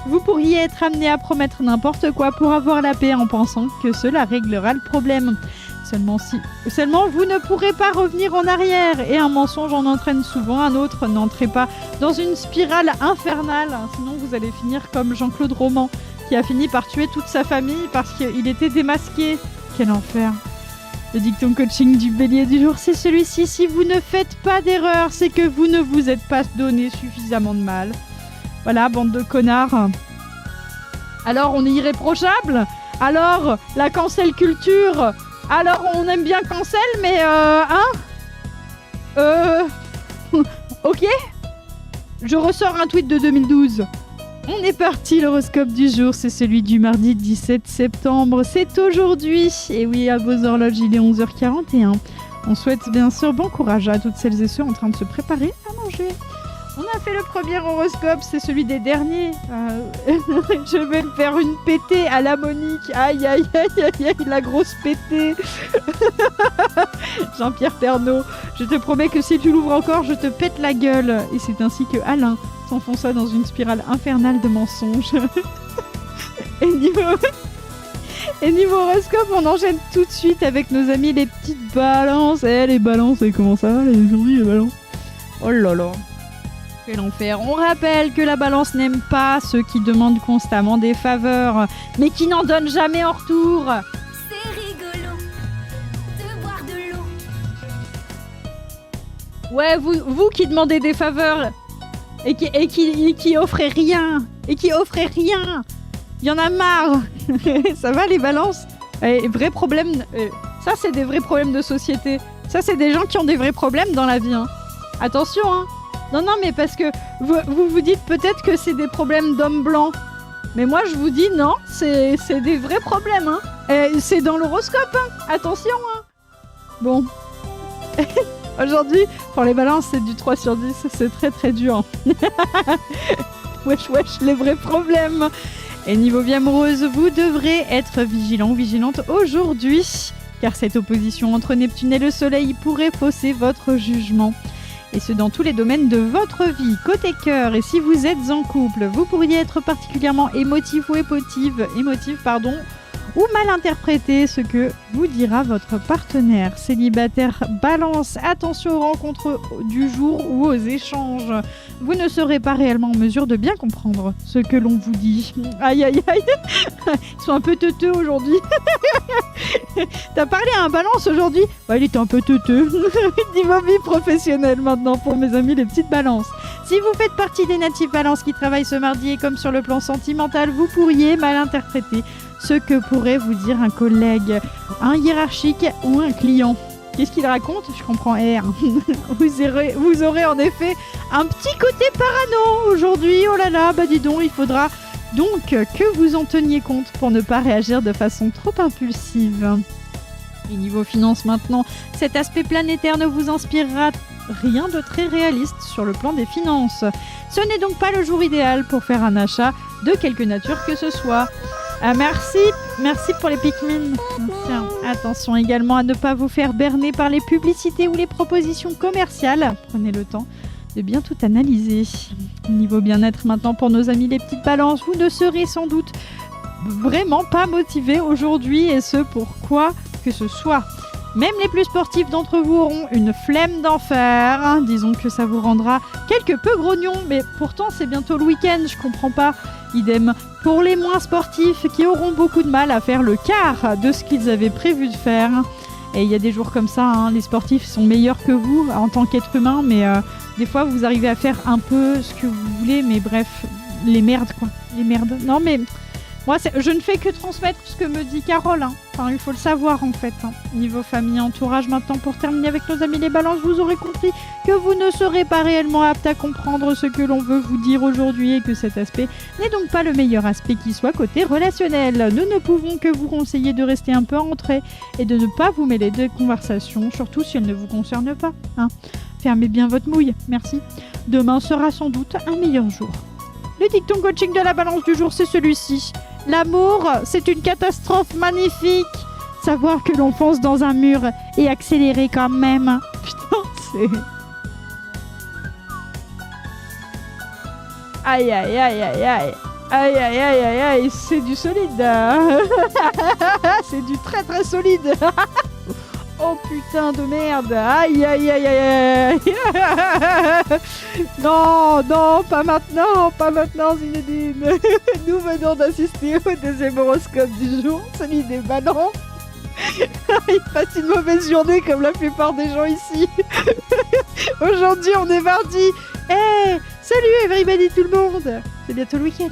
Vous pourriez être amené à promettre n'importe quoi pour avoir la paix en pensant que cela réglera le problème. Seulement vous ne pourrez pas revenir en arrière et un mensonge en entraîne souvent un autre. N'entrez pas dans une spirale infernale, sinon vous allez finir comme Jean-Claude Roman qui a fini par tuer toute sa famille parce qu'il était démasqué. Quel enfer. Le dicton coaching du bélier du jour, c'est celui-ci. Si vous ne faites pas d'erreur, c'est que vous ne vous êtes pas donné suffisamment de mal. Voilà, bande de connards. Alors, on est irréprochable ? Alors, la cancel culture ? Alors, on aime bien cancel, mais ok ? Je ressors un tweet de 2012. On est parti, l'horoscope du jour, c'est celui du mardi 17 septembre. C'est aujourd'hui. Et oui, à vos horloges, il est 11h41. On souhaite bien sûr bon courage à toutes celles et ceux en train de se préparer à manger. On a fait le premier horoscope, c'est celui des derniers. Je vais me faire une pétée à la Monique. Aïe, aïe, aïe, aïe, aïe, la grosse pétée. Jean-Pierre Pernaut, je te promets que si tu l'ouvres encore, je te pète la gueule. Et c'est ainsi que Alain s'enfonça dans une spirale infernale de mensonges. Et niveau horoscope, on enchaîne tout de suite avec nos amis les petites balances. Les balances, et comment ça va aujourd'hui les balances ? Oh là là. Quel enfer. On rappelle que la balance n'aime pas ceux qui demandent constamment des faveurs, mais qui n'en donnent jamais en retour. C'est rigolo de boire de l'eau. Ouais, vous qui demandez des faveurs et qui offrez rien. Il y en a marre. Ça va les balances ? Vrai problème. Ça, c'est des vrais problèmes de société. Ça, c'est des gens qui ont des vrais problèmes dans la vie. Hein. Attention, hein. Non, mais parce que vous dites peut-être que c'est des problèmes d'hommes blancs. Mais moi, je vous dis non, c'est des vrais problèmes. Hein. C'est dans l'horoscope. Hein. Attention. Hein. Bon. Aujourd'hui, pour les balances, c'est du 3 sur 10. C'est très, très dur. Wesh, les vrais problèmes. Et niveau vie amoureuse, vous devrez être vigilant ou vigilante aujourd'hui. Car cette opposition entre Neptune et le Soleil pourrait fausser votre jugement. Et ce dans tous les domaines de votre vie. Côté cœur, et si vous êtes en couple, vous pourriez être particulièrement émotif ou émotive, ou mal interpréter ce que vous dira votre partenaire. Célibataire, balance, attention aux rencontres du jour ou aux échanges. Vous ne serez pas réellement en mesure de bien comprendre ce que l'on vous dit. Aïe, aïe, aïe. Ils sont un peu teuteux aujourd'hui. T'as parlé à un balance aujourd'hui ? Ouais, il était un peu teuteux. Niveau vie professionnelle maintenant pour mes amis les petites balances. Si vous faites partie des natifs balances qui travaillent ce mardi et comme sur le plan sentimental, vous pourriez mal interpréter ce que pourrait vous dire un collègue, un hiérarchique ou un client. Qu'est-ce qu'il raconte ? Je comprends R. Vous aurez en effet un petit côté parano aujourd'hui. Oh là là, bah dis donc, il faudra donc que vous en teniez compte pour ne pas réagir de façon trop impulsive. Et niveau finance maintenant, cet aspect planétaire ne vous inspirera rien de très réaliste sur le plan des finances. Ce n'est donc pas le jour idéal pour faire un achat de quelque nature que ce soit. Ah, merci pour les Pikmin. Tiens, attention également à ne pas vous faire berner par les publicités ou les propositions commerciales. Prenez le temps de bien tout analyser. Niveau bien-être maintenant pour nos amis les petites balances, vous ne serez sans doute vraiment pas motivés aujourd'hui et ce pour quoi que ce soit. Même les plus sportifs d'entre vous auront une flemme d'enfer. Disons que ça vous rendra quelque peu grognon, mais pourtant c'est bientôt le week-end, je comprends pas. Idem pour les moins sportifs qui auront beaucoup de mal à faire le quart de ce qu'ils avaient prévu de faire. Et il y a des jours comme ça, hein, les sportifs sont meilleurs que vous en tant qu'être humain, mais des fois vous arrivez à faire un peu ce que vous voulez, mais bref, les merdes quoi, les merdes. Non mais moi je ne fais que transmettre ce que me dit Carole, hein. Enfin il faut le savoir en fait. Hein. Niveau famille, entourage maintenant pour terminer avec nos amis les balances, vous aurez compris que vous ne serez pas réellement apte à comprendre ce que l'on veut vous dire aujourd'hui et que cet aspect n'est donc pas le meilleur aspect qui soit côté relationnel. Nous ne pouvons que vous conseiller de rester un peu en retrait et de ne pas vous mêler de conversations, surtout si elles ne vous concernent pas. Hein. Fermez bien votre mouille, merci. Demain sera sans doute un meilleur jour. Le dicton coaching de la balance du jour, c'est celui-ci. L'amour, c'est une catastrophe magnifique. Savoir que l'on fonce dans un mur et accélérer quand même. Putain, c'est... Aïe, aïe, aïe, aïe, aïe. Aïe, aïe, aïe, aïe, aïe, c'est du solide. C'est du très, très solide. Oh putain de merde. Aïe, aïe, aïe, aïe, aïe. Non, non, pas maintenant, Zinedine. Nous venons d'assister au deuxième horoscope du jour, celui des balances. Il passe une mauvaise journée comme la plupart des gens ici. Aujourd'hui, on est mardi. Hey, salut everybody tout le monde. C'est bientôt le week-end.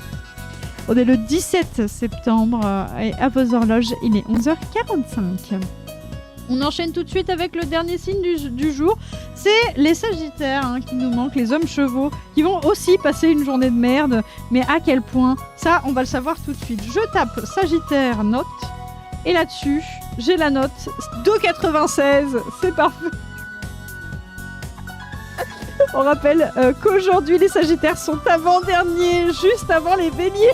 On est le 17 septembre et à vos horloges, il est 11h45. On enchaîne tout de suite avec le dernier signe du jour. C'est les Sagittaires hein, qui nous manquent, les hommes chevaux, qui vont aussi passer une journée de merde. Mais à quel point? Ça, on va le savoir tout de suite. Je tape Sagittaire note. Et là-dessus, j'ai la note 2,96. C'est parfait. On rappelle qu'aujourd'hui, les Sagittaires sont avant-derniers, juste avant les Béliers.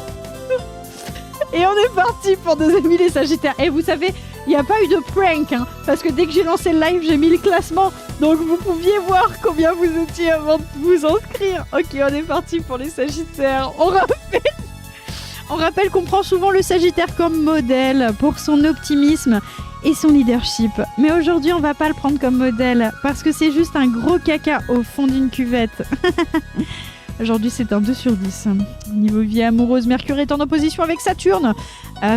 Et on est parti pour nos amis les Sagittaires. Et vous savez, il n'y a pas eu de prank, hein, parce que dès que j'ai lancé le live, j'ai mis le classement. Donc vous pouviez voir combien vous étiez avant de vous inscrire. Ok, on est parti pour les Sagittaires. On rappelle qu'on prend souvent le Sagittaire comme modèle pour son optimisme et son leadership. Mais aujourd'hui, on va pas le prendre comme modèle parce que c'est juste un gros caca au fond d'une cuvette. Aujourd'hui, c'est un 2 sur 10. Niveau vie amoureuse, Mercure est en opposition avec Saturne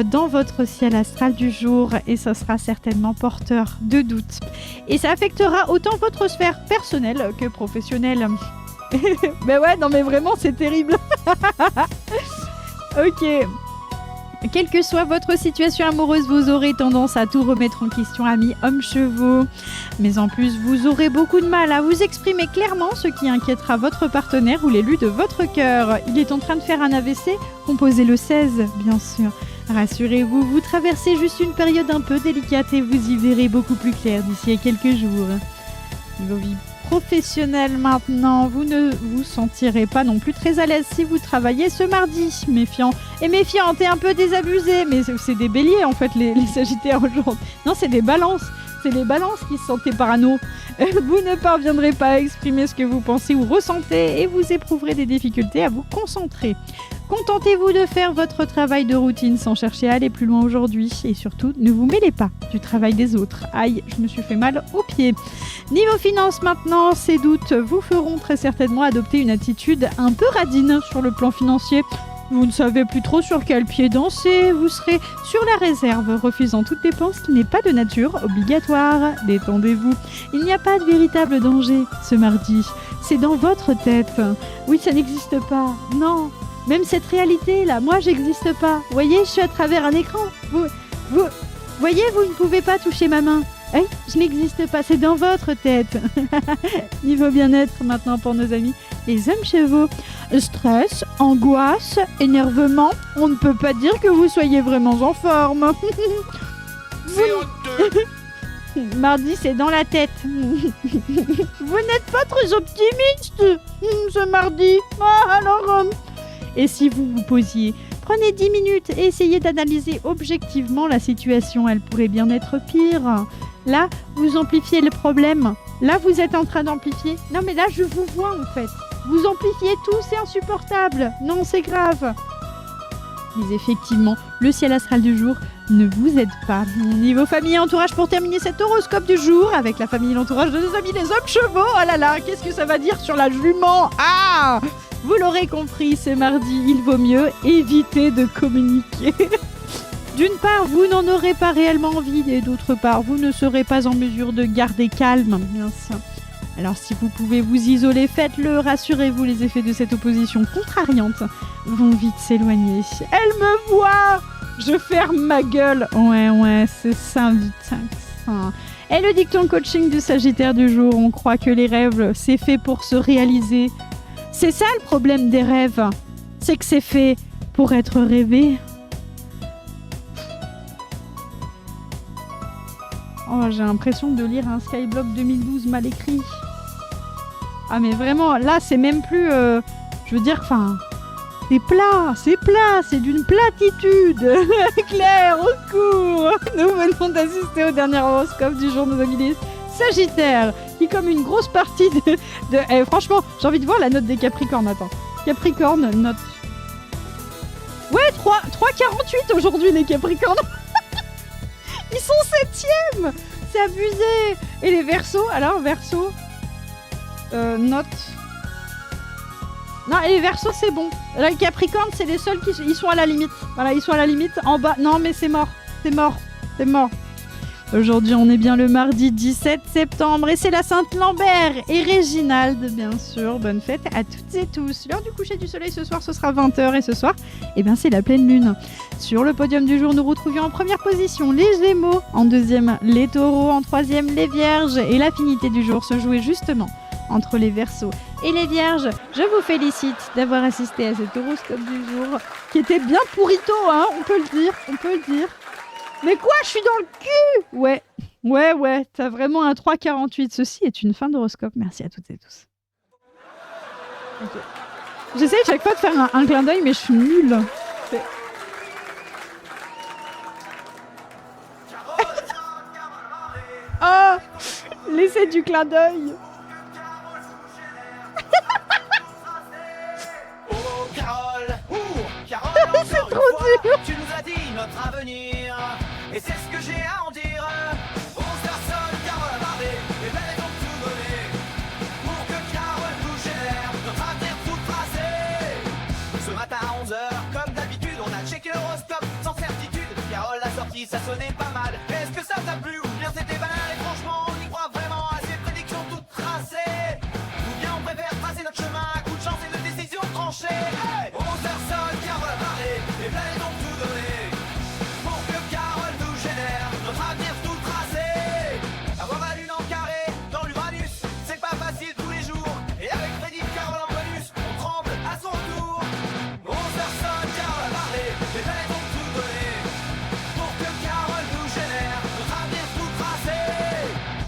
dans votre ciel astral du jour et ça sera certainement porteur de doutes. Et ça affectera autant votre sphère personnelle que professionnelle. Mais ouais, non mais vraiment, c'est terrible. Ok. Quelle que soit votre situation amoureuse, vous aurez tendance à tout remettre en question, amis hommes chevaux. Mais en plus, vous aurez beaucoup de mal à vous exprimer clairement, ce qui inquiétera votre partenaire ou l'élu de votre cœur. Il est en train de faire un AVC, composez le 16, bien sûr. Rassurez-vous, vous traversez juste une période un peu délicate et vous y verrez beaucoup plus clair d'ici à quelques jours. Niveau vie professionnelle maintenant, vous ne vous sentirez pas non plus très à l'aise si vous travaillez ce mardi. Méfiant et méfiante et un peu désabusé, mais c'est des béliers en fait les Sagittaires aujourd'hui. Non, c'est des balances. C'est les balances qui se sentaient parano. Vous ne parviendrez pas à exprimer ce que vous pensez ou ressentez et vous éprouverez des difficultés à vous concentrer. Contentez-vous de faire votre travail de routine sans chercher à aller plus loin aujourd'hui. Et surtout, ne vous mêlez pas du travail des autres. Aïe, je me suis fait mal aux pieds. Niveau finance maintenant, ces doutes vous feront très certainement adopter une attitude un peu radine sur le plan financier. Vous ne savez plus trop sur quel pied danser, vous serez sur la réserve, refusant toute dépense qui n'est pas de nature obligatoire. Détendez-vous, il n'y a pas de véritable danger ce mardi, c'est dans votre tête. Oui, ça n'existe pas, non, même cette réalité-là, moi j'existe pas. Vous voyez, je suis à travers un écran, vous voyez, vous ne pouvez pas toucher ma main. Hey, je n'existe pas, c'est dans votre tête. Niveau bien-être maintenant pour nos amis, les hommes chevaux. Stress, angoisse, énervement, on ne peut pas dire que vous soyez vraiment en forme. Mardi, c'est dans la tête. Vous n'êtes pas très optimiste ce mardi. Ah, alors... Et si vous vous posiez, prenez 10 minutes et essayez d'analyser objectivement la situation. Elle pourrait bien être pire. Là, vous amplifiez le problème. Là, vous êtes en train d'amplifier. Non, mais là, je vous vois, en fait. Vous amplifiez tout, c'est insupportable. Non, c'est grave. Mais effectivement, le ciel astral du jour ne vous aide pas. Niveau famille et entourage, pour terminer cet horoscope du jour, avec la famille et l'entourage de nos amis les hommes chevaux. Oh là là, qu'est-ce que ça va dire sur la jument? Ah! Vous l'aurez compris, c'est mardi, il vaut mieux éviter de communiquer. D'une part, vous n'en aurez pas réellement envie, et d'autre part, vous ne serez pas en mesure de garder calme. Bien. Alors si vous pouvez vous isoler, faites-le, rassurez-vous, les effets de cette opposition contrariante vont vite s'éloigner. Elle me voit! Je ferme ma gueule. Ouais, c'est ça, putain. Et le dicton coaching du Sagittaire du jour, on croit que les rêves, c'est fait pour se réaliser. C'est ça le problème des rêves, c'est que c'est fait pour être rêvé. Oh, j'ai l'impression de lire un Skyblock 2012 mal écrit. Ah mais vraiment, là c'est même plus... je veux dire, enfin... C'est plat, c'est d'une platitude. Claire, au secours. Nous venons d'assister au dernier horoscope du jour de nos amis les Sagittaires, qui comme une grosse partie de... franchement, j'ai envie de voir la note des Capricornes, attends. Capricorne, note... Ouais, 3,48 aujourd'hui les Capricornes. Ils sont 7e. C'est abusé. Et les Verseaux, alors Verseaux, note... Non, et les Verseaux, c'est bon. Là, les Capricornes, c'est les seuls qui ils sont à la limite. Voilà, ils sont à la limite. En bas, non, mais c'est mort. C'est mort. Aujourd'hui, on est bien le mardi 17 septembre et c'est la Sainte Lambert et Réginald, bien sûr. Bonne fête à toutes et tous. L'heure du coucher du soleil ce soir, ce sera 20h et ce soir, c'est la pleine lune. Sur le podium du jour, nous retrouvions en première position les Gémeaux, en deuxième les Taureaux, en troisième les Vierges et l'affinité du jour se jouait justement entre les Verseaux et les Vierges. Je vous félicite d'avoir assisté à cet horoscope du jour qui était bien pourrito, hein, on peut le dire. Mais quoi, je suis dans le cul! Ouais, t'as vraiment un 3,48. Ceci est une fin d'horoscope. Merci à toutes et tous. Okay. J'essaye chaque fois de faire un clin d'œil, mais je suis nulle. Oh! Laissez du clin d'œil. C'est trop dur. Tu nous as dit notre avenir, et c'est ce que j'ai à en dire. 11 personnes, Carole a parlé, et elle est donc tout donné pour que Carole nous gère notre avenir tout tracé. Ce matin à 11h, comme d'habitude, on a checké l'horoscope sans certitude. Carole a sorti, ça sonnait pas mal. Est-ce que ça t'a plu ou bien c'était banal? Et franchement, on y croit vraiment à ces prédictions toutes tracées. Ou bien on préfère tracer notre chemin à coup de chance et de décisions tranchées. Hey, 11 personnes, Carole a parlé, et elle est donc tout donné pour que Carole nous génère notre avenir tout tracé. Avoir la lune en carré dans l'Uranus, c'est pas facile tous les jours. Et avec Freddy, Carole en bonus, on tremble à son tour. 11 personnes, Carole a parlé, et elle est donc tout donné pour que Carole nous génère notre avenir tout tracé.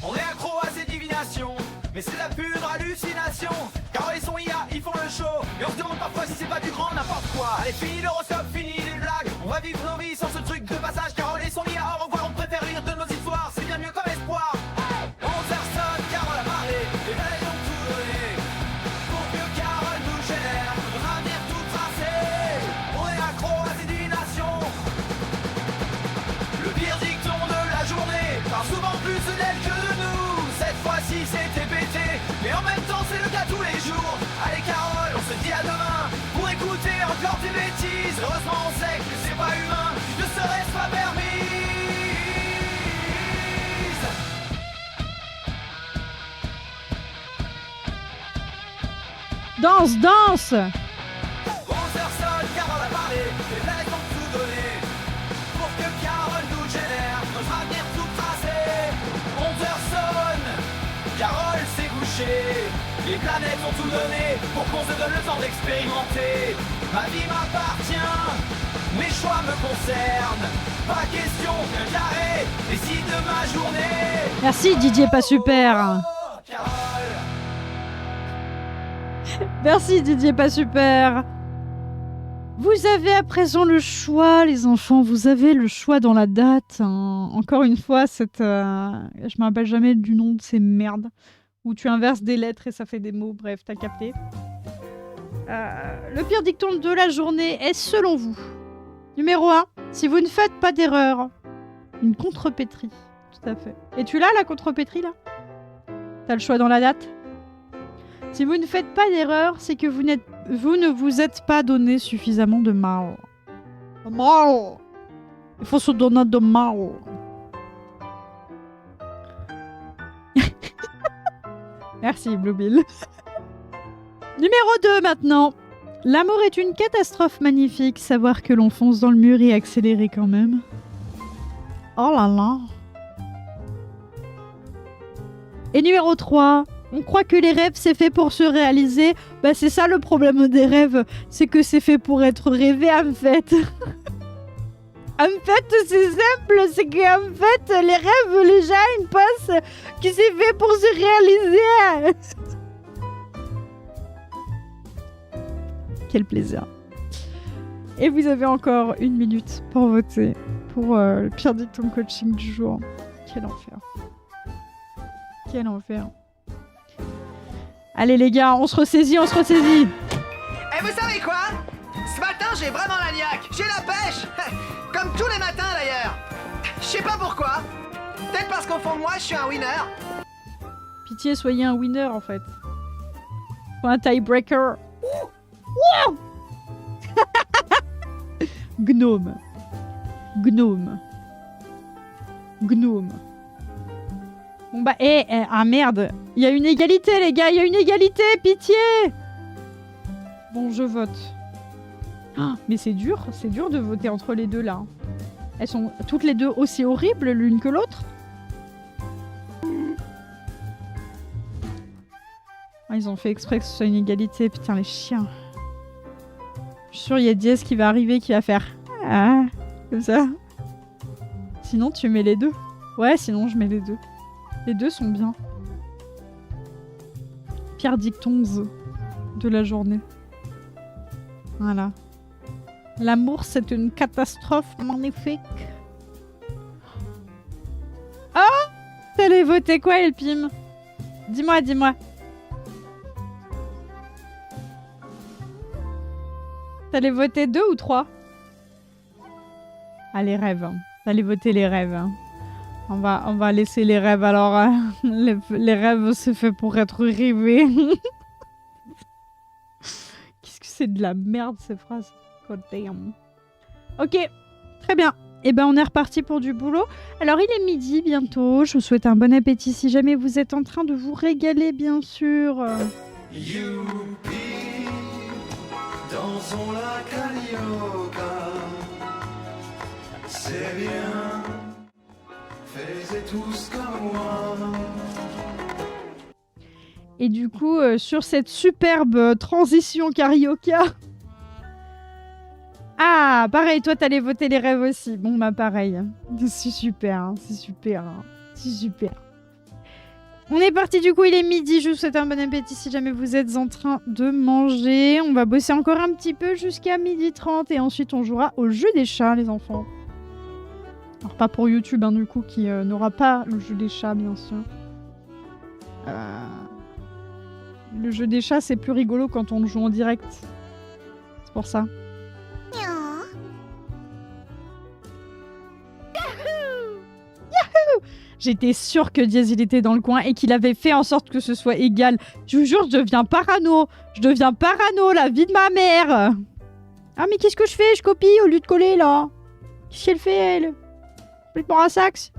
On est accro à ces divinations, mais c'est la pure hallucination. Carole et son IA, ils font le show, et on se demande parfois si c'est pas du grand n'importe quoi. Allez, fini l'horoscope, fini les blagues, on va vivre nos vies sans ce truc de passage. Carole et son IA, au revoir, on préfère lire de nos histoires, c'est bien mieux comme espoir. 11 personnes, Carole a parlé, et elle est donc tout donné pour que Carole nous génère notre avenir tout tracé. On est accro à ces divinations. Le pire dicton de la journée parle souvent plus d'elle que de nous. Cette fois-ci c'était pété, mais en même temps c'est le cas tous les jours. Allez Carole, on se dit à demain pour écouter encore des bêtises. Heureusement on sait que c'est pas humain, ne serait-ce pas permis. Danse. 11 personnes, Carole a parlé, et elle est donc tout donné pour que Carole nous génère notre avenir tout tracé. 11 sonne, Carole s'est couchée, les planètes ont tout donné pour qu'on se donne le temps d'expérimenter. Ma vie m'appartient, Mes choix me concernent. Pas question qu'un carré décide de ma journée. Merci Didier pas super. Oh, Carole. Merci Didier pas super. Vous avez à présent le choix, les enfants. Vous avez le choix dans la date. Hein. Encore une fois, je me rappelle jamais du nom de ces merdes. Où tu inverses des lettres et ça fait des mots. Bref, t'as capté. Le pire dicton de la journée est selon vous. Numéro 1. Si vous ne faites pas d'erreur. Une contrepétrie. Tout à fait. Et tu l'as, la contrepétrie, là? T'as le choix dans la date? Si vous ne faites pas d'erreur, c'est que vous ne vous êtes pas donné suffisamment de mal. Mal. Il faut se donner de mal. Merci, Blue Bill. Numéro 2 maintenant. L'amour est une catastrophe magnifique. Savoir que l'on fonce dans le mur et accélérer quand même. Oh là là. Et numéro 3. On croit que les rêves, c'est fait pour se réaliser. Bah, c'est ça le problème des rêves. C'est que c'est fait pour être rêvé, en fait. En fait, c'est simple. C'est qu'en fait, les rêves, les gens, ils pensent que c'est fait pour se réaliser. Quel plaisir. Et vous avez encore 1 minute pour voter pour le pire dicton coaching du jour. Quel enfer. Quel enfer. Allez les gars, on se ressaisit, on se ressaisit. Et vous savez quoi? Ce matin, j'ai vraiment la niaque. J'ai la pêche. Comme tous les matins d'ailleurs. Je sais pas pourquoi. Peut-être parce qu'au fond de moi, je suis un winner. Pitié, soyez un winner en fait. Pas un tiebreaker. Gnome. Gnome. Gnome. Bon bah, ah merde. Il y a une égalité les gars, il y a une égalité, pitié. Bon, je vote. Ah, mais c'est dur de voter entre les deux là. Elles sont toutes les deux aussi horribles l'une que l'autre. Ah, ils ont fait exprès que ce soit une égalité, putain les chiens. Je suis sûre il y a Diaz qui va arriver, qui va faire ah, comme ça. Sinon tu mets les deux. Ouais, sinon je mets les deux. Les deux sont bien. Pire dictons de la journée. Voilà. L'amour, c'est une catastrophe magnifique. Oh! T'allais voter quoi, Elpim? Dis-moi, dis-moi. T'allais voter 2 ou 3? Ah, les rêves. Hein. T'allais voter les rêves. Hein. On va laisser les rêves. Alors, les rêves, c'est fait pour être rêvés. Qu'est-ce que c'est de la merde, ces phrases. God damn. Ok, très bien. Eh ben, on est reparti pour du boulot. Alors, il est midi bientôt. Je vous souhaite un bon appétit si jamais vous êtes en train de vous régaler, bien sûr. Youpi, dansons la carioca. C'est bien, faites tous comme moi. Et du coup, sur cette superbe transition carioca... Ah, pareil, toi, t'allais voter les rêves aussi. Bon, bah, pareil. C'est super, hein, c'est super. Hein, c'est super. On est parti, du coup, il est midi. Je vous souhaite un bon appétit si jamais vous êtes en train de manger. On va bosser encore un petit peu jusqu'à 12h30 et ensuite, on jouera au jeu des chats, les enfants. Alors, pas pour YouTube, hein, du coup, qui n'aura pas le jeu des chats, bien sûr. Le jeu des chats, c'est plus rigolo quand on le joue en direct. C'est pour ça. J'étais sûre que Diaz il était dans le coin et qu'il avait fait en sorte que ce soit égal. Je vous jure, je deviens parano. Je deviens parano, la vie de ma mère. Ah mais qu'est-ce que je fais? Je copie au lieu de coller là. Qu'est-ce qu'elle fait elle? Complètement un sax.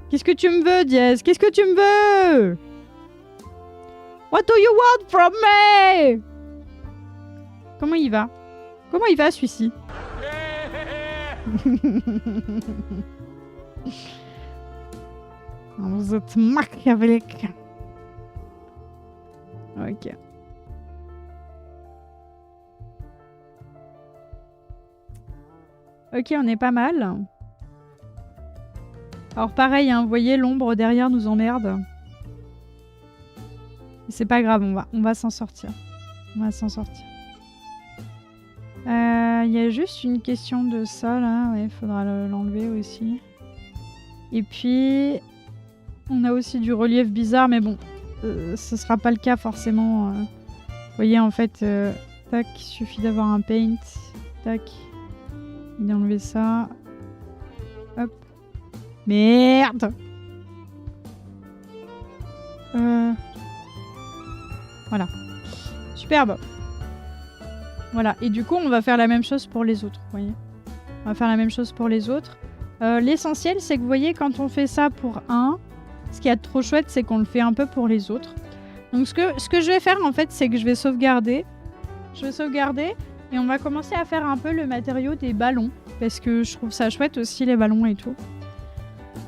Qu'est-ce que tu me veux, Diaz? Qu'est-ce que tu me veux? What do you want from me? Comment il va? Comment il va celui-ci? Vous êtes machiavélique. Ok. Ok, on est pas mal. Alors pareil, hein, vous voyez, l'ombre derrière nous emmerde. C'est pas grave, on va s'en sortir. On va s'en sortir. Il y a juste une question de ça, là. Ouais, faudra l'enlever aussi. Et puis... On a aussi du relief bizarre, mais bon, ce sera pas le cas forcément. Vous voyez, en fait, tac, il suffit d'avoir un paint. Tac. Et d'enlever ça. Hop. Merde! Voilà. Superbe. Voilà. Et du coup, on va faire la même chose pour les autres, vous voyez. On va faire la même chose pour les autres. L'essentiel, c'est que vous voyez, quand on fait ça pour un... Ce qui est trop chouette, c'est qu'on le fait un peu pour les autres. Donc ce que je vais faire, en fait, c'est que je vais sauvegarder. Je vais sauvegarder et on va commencer à faire un peu le matériau des ballons. Parce que je trouve ça chouette aussi, les ballons et tout.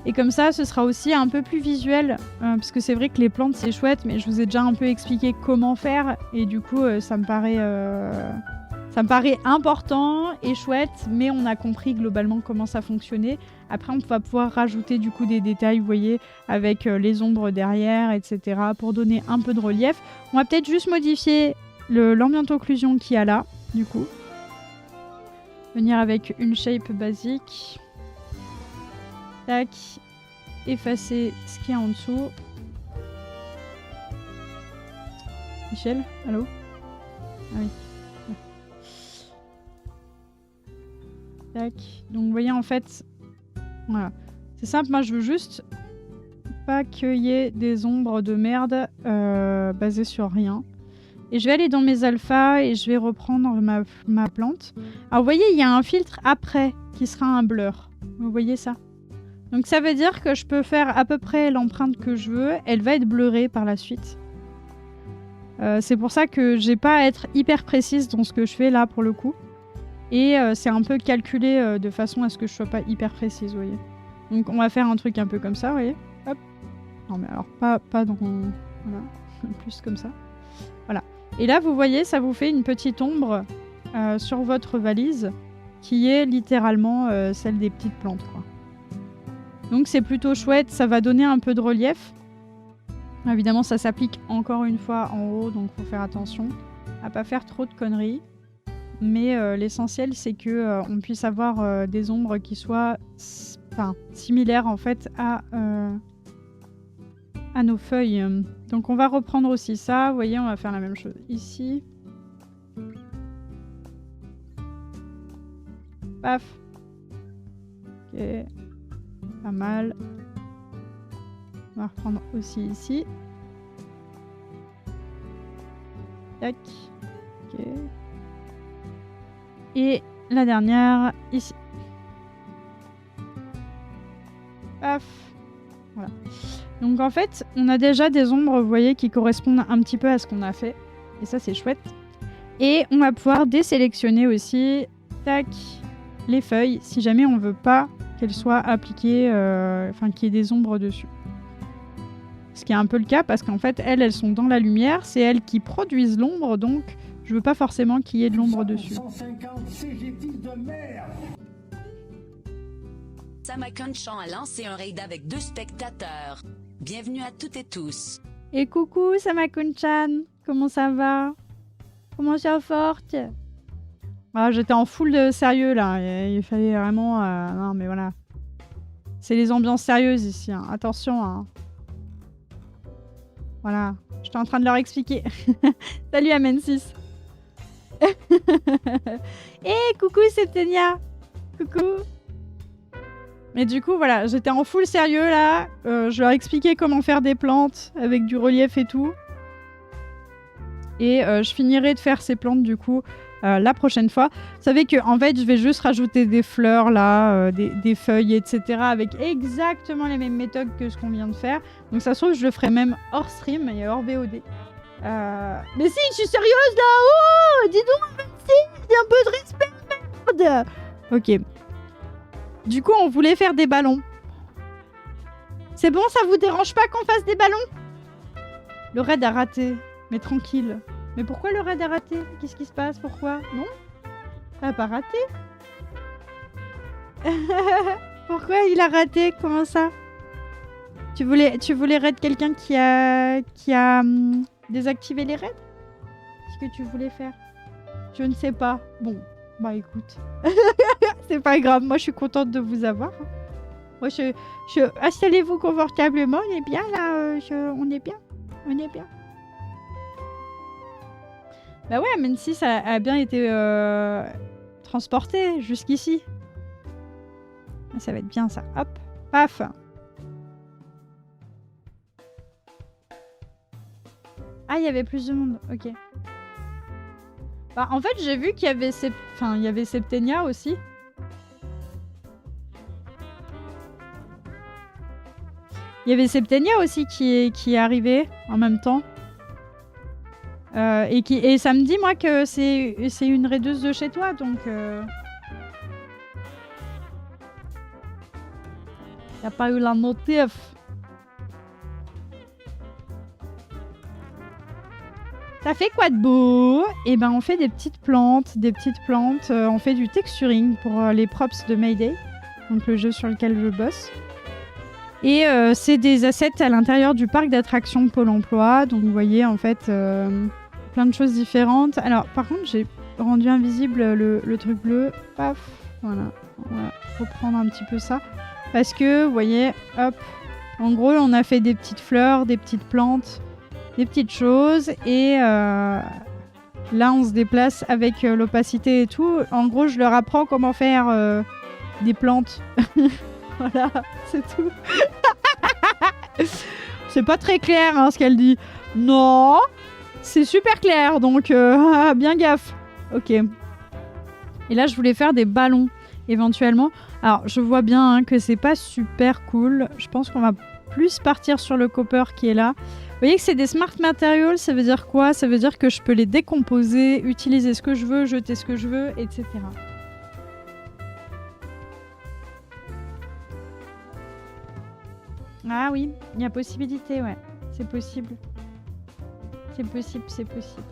Et comme ça, ce sera aussi un peu plus visuel. Parce que c'est vrai que les plantes, c'est chouette, mais je vous ai déjà un peu expliqué comment faire. Et du coup, ça me paraît important et chouette, mais on a compris globalement comment ça fonctionnait. Après, on va pouvoir rajouter du coup des détails, vous voyez, avec les ombres derrière, etc. pour donner un peu de relief. On va peut-être juste modifier l'ambient occlusion qu'il y a là, du coup. Venir avec une shape basique. Tac. Effacer ce qu'il y a en dessous. Michel, allô? Ah oui. Tac. Donc vous voyez en fait, voilà. C'est simple, moi je veux juste pas qu'il y ait des ombres de merde basées sur rien. Et je vais aller dans mes alphas et je vais reprendre ma plante. Alors vous voyez, il y a un filtre après qui sera un blur. Vous voyez ça? Donc ça veut dire que je peux faire à peu près l'empreinte que je veux. Elle va être blurrée par la suite. C'est pour ça que j'ai pas à être hyper précise dans ce que je fais là pour le coup. Et c'est un peu calculé de façon à ce que je sois pas hyper précise, vous voyez. Donc on va faire un truc un peu comme ça, vous voyez. Hop. Non mais alors pas dans... Voilà. Plus comme ça. Voilà. Et là, vous voyez, ça vous fait une petite ombre sur votre valise qui est littéralement celle des petites plantes, quoi. Donc c'est plutôt chouette, ça va donner un peu de relief. Évidemment, ça s'applique encore une fois en haut, donc faut faire attention à pas faire trop de conneries. Mais l'essentiel, c'est que on puisse avoir des ombres qui soient similaires en fait à nos feuilles. Donc on va reprendre aussi ça. Vous voyez, on va faire la même chose ici. Paf. Ok. Pas mal. On va reprendre aussi ici. Tac. Ok. Et la dernière, ici. Paf. Voilà. Donc en fait, on a déjà des ombres, vous voyez, qui correspondent un petit peu à ce qu'on a fait. Et ça, c'est chouette. Et on va pouvoir désélectionner aussi, tac, les feuilles, si jamais on veut pas qu'elles soient appliquées, qu'il y ait des ombres dessus. Ce qui est un peu le cas, parce qu'en fait, elles sont dans la lumière, c'est elles qui produisent l'ombre, donc je veux pas forcément qu'il y ait de l'ombre dessus. 150 CG10 de merde. Samakunchan a lancé un raid avec 2 spectateurs. Bienvenue à toutes et tous. Et coucou Samakun-chan, comment ça va? Comment ça forte? Ah, j'étais en full de sérieux là, il fallait vraiment... Non mais voilà. C'est les ambiances sérieuses ici, hein. Attention. Hein. Voilà, j'étais en train de leur expliquer. Salut Amen6. Coucou Septenia. Coucou. Mais du coup, voilà, j'étais en full sérieux là. Je leur expliquais comment faire des plantes avec du relief et tout. Et je finirai de faire ces plantes du coup la prochaine fois. Vous savez que en fait, je vais juste rajouter des fleurs là, des feuilles, etc. avec exactement les mêmes méthodes que ce qu'on vient de faire. Donc ça se trouve, je le ferai même hors stream et hors VOD. Mais si, je suis sérieuse là. Oh, dis donc, merci, un peu de respect, merde. Ok. Du coup, on voulait faire des ballons. C'est bon, ça vous dérange pas qu'on fasse des ballons? Le raid a raté. Mais tranquille. Mais pourquoi le raid a raté? Qu'est-ce qui se passe? Pourquoi? Non? Ça n'a pas raté? Pourquoi il a raté? Comment ça? Tu voulais raid quelqu'un qui a désactivé les raids? Qu'est-ce que tu voulais faire? Je ne sais pas. Bon, bah écoute. C'est pas grave, moi je suis contente de vous avoir. Moi installez-vous confortablement, on est bien là, on est bien. On est bien. Bah ouais, même si ça a bien été transporté jusqu'ici. Ça va être bien ça. Hop, paf. Ah, il y avait plus de monde, ok. Bah, en fait, j'ai vu qu'il y avait il y avait Septenia aussi. Il y avait Septenia aussi qui est arrivé en même temps. Et ça me dit, moi, que c'est une raideuse de chez toi, donc... Y a pas eu la notif. Ça fait quoi de beau? Et ben, on fait des petites plantes. On fait du texturing pour les props de Mayday. Donc, le jeu sur lequel je bosse. Et c'est des assets à l'intérieur du parc d'attractions de Pôle emploi. Donc, vous voyez, en fait, plein de choses différentes. Alors, par contre, j'ai rendu invisible le truc bleu. Paf. Voilà. On va reprendre un petit peu ça. Parce que, vous voyez, hop. En gros, on a fait des petites fleurs, des petites plantes, des petites choses. Et là, on se déplace avec l'opacité et tout. En gros, je leur apprends comment faire des plantes. Voilà, c'est tout. C'est pas très clair, hein, ce qu'elle dit. Non, c'est super clair, donc bien gaffe. Ok. Et là, je voulais faire des ballons, éventuellement. Alors, je vois bien que c'est pas super cool. Je pense qu'on va plus partir sur le copper qui est là. Vous voyez que c'est des smart materials, ça veut dire quoi? Ça veut dire que je peux les décomposer, utiliser ce que je veux, jeter ce que je veux, etc. Ah oui, il y a possibilité, ouais. C'est possible. C'est possible.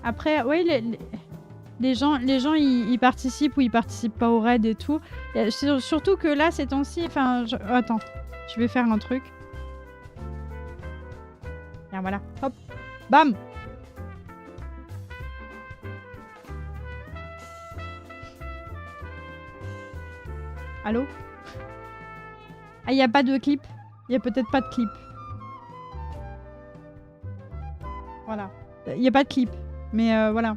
Après, oui, les gens ils participent ou ils participent pas au raid et tout. Et surtout que là, ces temps-ci... Enfin, attends, je vais faire un truc. Tiens, voilà. Hop. Bam. Allô? Ah, il n'y a pas de clip. Il n'y a peut-être pas de clip. Voilà. Il n'y a pas de clip. Mais voilà.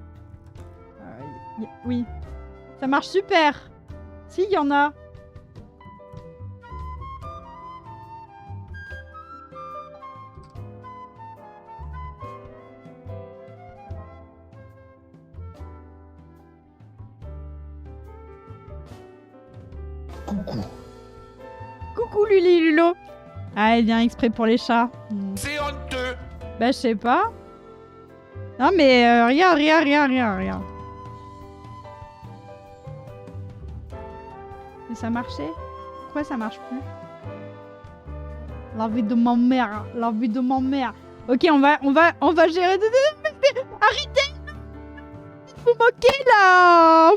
Oui. Ça marche super. Si, il y en a. Coucou. Coucou Luli Lulo. Ah, elle vient exprès pour les chats. C'est honteux. Bah, je sais pas. Non, mais regarde. Mais ça marchait? Pourquoi ça marche plus? La vie de ma mère. Ok, on va gérer... Arrêtez! Vous moquez là!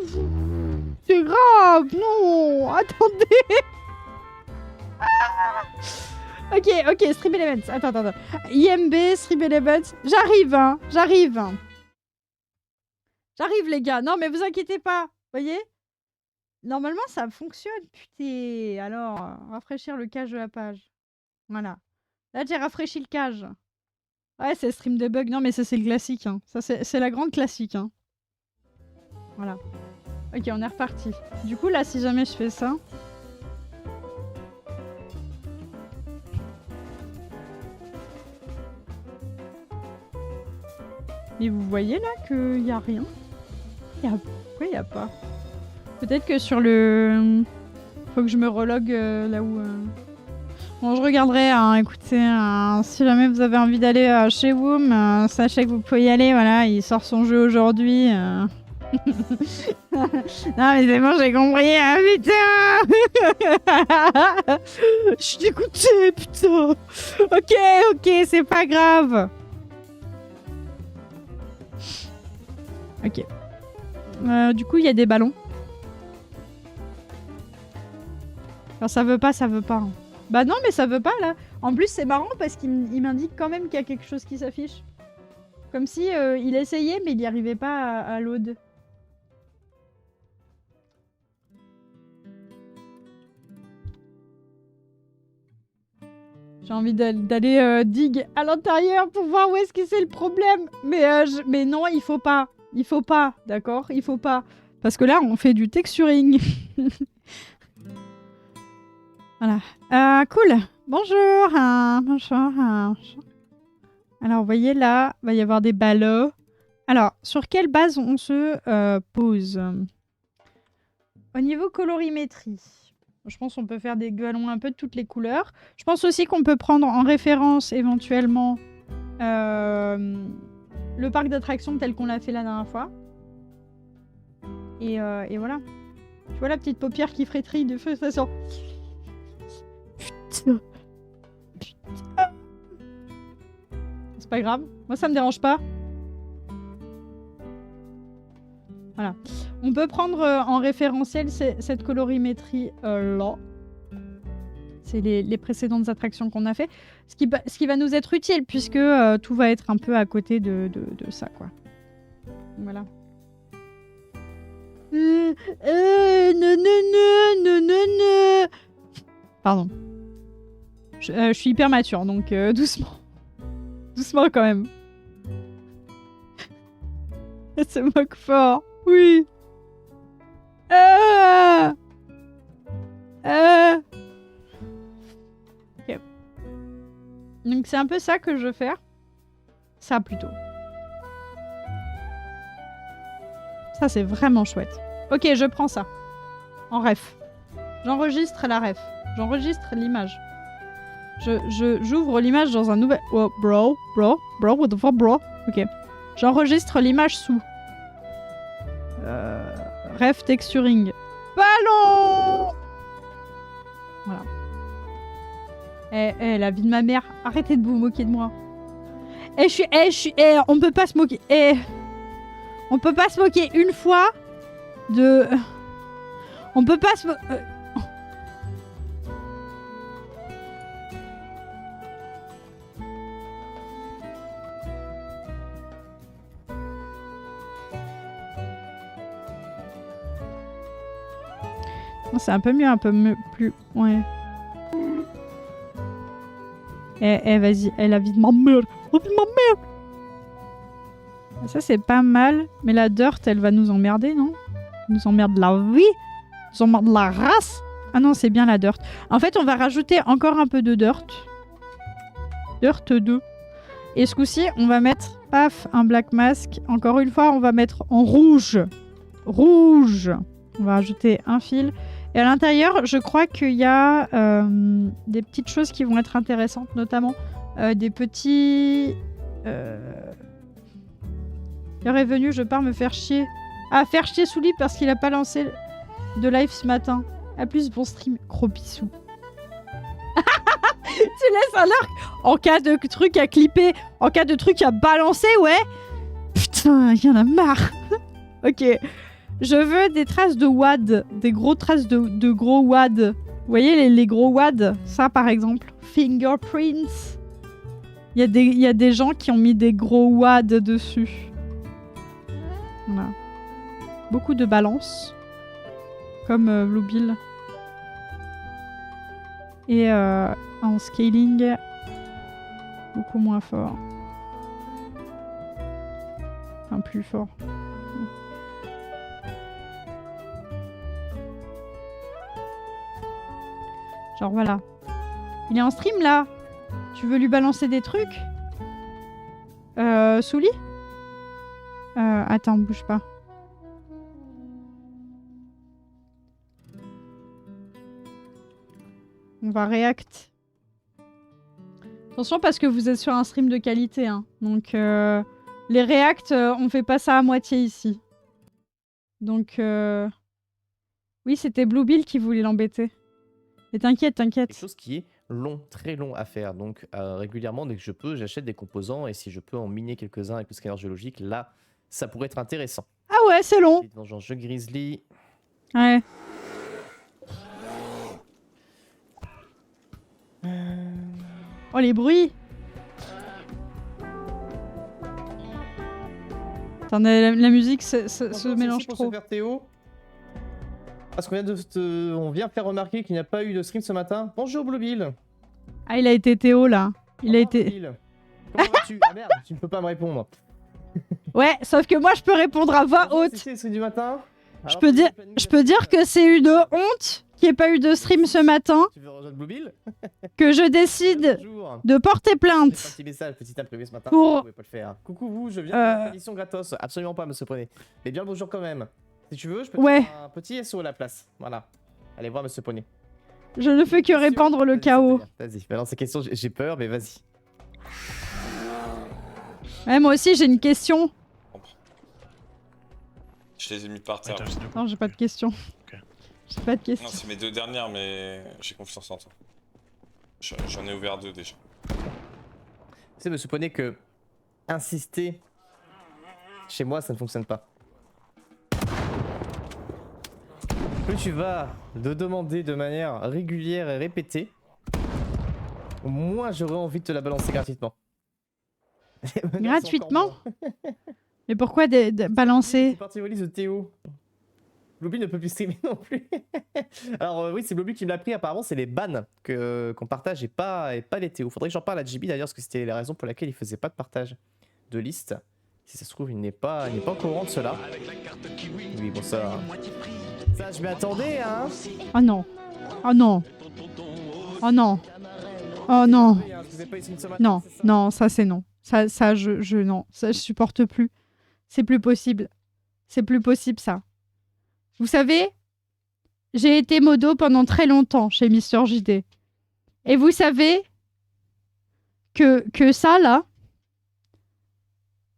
C'est grave! Non! Attendez! Ok, Stream Elements. Attends. IMB, Stream Elements. J'arrive, J'arrive, les gars. Non, mais vous inquiétez pas. Voyez? Normalement, ça fonctionne. Putain. Alors, rafraîchir le cache de la page. Voilà. Là, j'ai rafraîchi le cache. Ouais, c'est Stream Debug. Non, mais ça, c'est le classique. Hein. Ça, c'est la grande classique. Hein. Voilà. Ok, on est reparti. Du coup, là, si jamais je fais ça... Mais vous voyez là qu'il n'y a rien? Pourquoi il n'y a pas? Peut-être que sur le... Faut que je me relogue là où... Bon, je regarderai, hein, écoutez, si jamais vous avez envie d'aller chez Woom, sachez que vous pouvez y aller, voilà, il sort son jeu aujourd'hui. Non mais c'est bon, j'ai compris, hein, putain. Je suis dégoûtée, putain. Ok, c'est pas grave. Ok. Du coup, il y a des ballons. Quand ça veut pas, ça veut pas. Hein. Bah non, mais ça veut pas là. En plus, c'est marrant parce qu'il m'indique quand même qu'il y a quelque chose qui s'affiche. Comme si il essayait, mais il n'y arrivait pas à load. J'ai envie d'aller dig à l'intérieur pour voir où est-ce que c'est le problème. Mais non, il faut pas. Il faut pas, d'accord? Il faut pas. Parce que là, on fait du texturing. Voilà. Cool. Bonjour. Bonjour. Alors, vous voyez là, il va y avoir des ballots. Alors, sur quelle base on se pose? Au niveau colorimétrie. Je pense qu'on peut faire des ballons un peu de toutes les couleurs. Je pense aussi qu'on peut prendre en référence éventuellement le parc d'attractions tel qu'on l'a fait la dernière fois. Et voilà. Tu vois la petite paupière qui frétille de feu, ça sent. Putain. Putain. C'est pas grave. Moi, ça me dérange pas. Voilà. On peut prendre en référentiel cette colorimétrie là. C'est les précédentes attractions qu'on a fait. Ce qui va nous être utile puisque tout va être un peu à côté de ça, quoi. Voilà. Non. Pardon. Je suis hyper mature, donc doucement. Doucement quand même. Elle se moque fort. Oui. Ok. Donc c'est un peu ça que je veux faire. Ça plutôt. Ça c'est vraiment chouette. Ok, je prends ça. En ref. J'enregistre la ref. J'enregistre l'image. J'ouvre l'image dans un nouvel... Oh, bro, what the fuck, bro? Ok. J'enregistre l'image sous. Ref texturing. Ballon! Voilà. La vie de ma mère. Arrêtez de vous moquer de moi. On peut pas se moquer. On peut pas se moquer une fois de... On peut pas se... C'est un peu mieux, un peu plus... Ouais. Vas-y. La vie de ma mère. La vie de ma mère. Ça, c'est pas mal. Mais la dirt, elle va nous emmerder, non? Elle nous emmerde la vie. Elle nous emmerde la race. Ah non, c'est bien la dirt. En fait, on va rajouter encore un peu de dirt. Dirt 2. Et ce coup-ci, on va mettre, paf, un black mask. Encore une fois, on va mettre en rouge. Rouge. On va rajouter un fil. Et à l'intérieur, je crois qu'il y a des petites choses qui vont être intéressantes, notamment des petits... L'heure est venue, je pars me faire chier. Ah, faire chier Souli parce qu'il a pas lancé de live ce matin. A plus, bon stream. Gros bisous. Tu laisses un arc en cas de truc à clipper, en cas de truc à balancer, ouais. Putain, il y en a marre. Ok. Je veux des traces de WAD, des gros traces de gros WAD. Vous voyez les gros WAD? Ça, par exemple. Fingerprints. Il y a des gens qui ont mis des gros WAD dessus. Voilà. Beaucoup de balance. Comme Blue Bill. Et en scaling, beaucoup moins fort. Enfin, plus fort. Genre voilà. Il est en stream là. Tu veux lui balancer des trucs? Souli? Attends, bouge pas. On va react. Attention parce que vous êtes sur un stream de qualité. Hein. Donc les reacts, on fait pas ça à moitié ici. Donc oui, c'était Blue Bill qui voulait l'embêter. Mais t'inquiète, t'inquiète. Quelque chose qui est long, très long à faire. Donc régulièrement, dès que je peux, j'achète des composants et si je peux en miner quelques-uns avec le scanner géologique, là, ça pourrait être intéressant. Ah ouais, c'est long. Vengeance, jeu Grizzly. Ouais. Oh, les bruits. Attends, la musique se mélange pour trop. se faire Théo. Parce qu'on vient faire remarquer qu'il n'y a pas eu de stream ce matin. Bonjour Blue Bill. Ah, il a été Théo, là. Il a été... Blue Bill. Comment vas-tu? Ah merde, tu ne peux pas me répondre. Ouais, sauf que moi, je peux répondre à voix haute. C'est le stream du matin. Je peux dire que c'est une honte qu'il n'y ait pas eu de stream ce matin, Tu veux rejoindre Blue Bill? que je décide Bonjour. de porter J'ai fait un plainte. petit message, petit imprimé ce matin. Pour- Vous pouvez pas le faire. Coucou vous, je viens de faire l'édition gratos. Absolument pas, monsieur Poney. Mais bien le bonjour quand même. Si tu veux, je peux te Ouais. faire un petit SO à la place. Voilà. Allez voir monsieur Poney. Je ne fais que répandre le Vas-y, chaos. Vas-y, balance ces questions, j'ai peur, mais vas-y. Ouais, moi aussi, j'ai une question. Je les ai mis par terre. Non, j'ai pas de question. Ok. J'ai pas de Non, question. c'est mes deux dernières, mais j'ai confiance en toi. J'en ai ouvert deux déjà. Tu sais, monsieur Poney, que insister chez moi, ça ne fonctionne pas. Plus tu vas le demander de manière régulière et répétée, moins j'aurai envie de te la balancer gratuitement. Les menaces Gratuitement encore moins. Mais pourquoi C'est balancer? parti valise de Théo. Blobby ne peut plus streamer non plus. Alors oui, c'est Blobby qui me l'a pris. Apparemment, c'est les bans qu'on partage et pas les Théo. Faudrait que j'en parle à JB d'ailleurs, parce que c'était la raison pour laquelle il faisait pas de partage de liste. Si ça se trouve, il n'est pas au courant de cela. Oui, bon ça je m'y attendais, hein. Oh non. Oh non. Oh non. Oh non. Non, non, ça c'est non. Ça non. Ça, je supporte plus. C'est plus possible. C'est plus possible, ça. Vous savez, j'ai été modo pendant très longtemps chez Mister JD. Et vous savez que ça, là,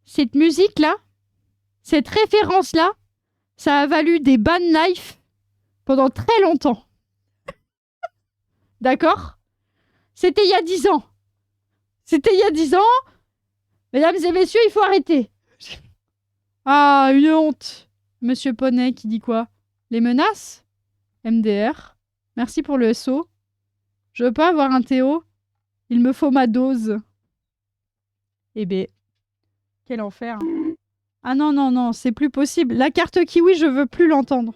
cette musique-là, cette référence-là, ça a valu des ban life pendant très longtemps. D'accord? C'était il y a 10 ans. C'était il y a 10 ans. Mesdames et messieurs, il faut arrêter. Ah, une honte. Monsieur Poney qui dit quoi? Les menaces? MDR. Merci pour le SO. Je veux pas avoir un Théo. Il me faut ma dose. Eh ben, quel enfer. Ah non, non, non, c'est plus possible. La carte kiwi, je veux plus l'entendre.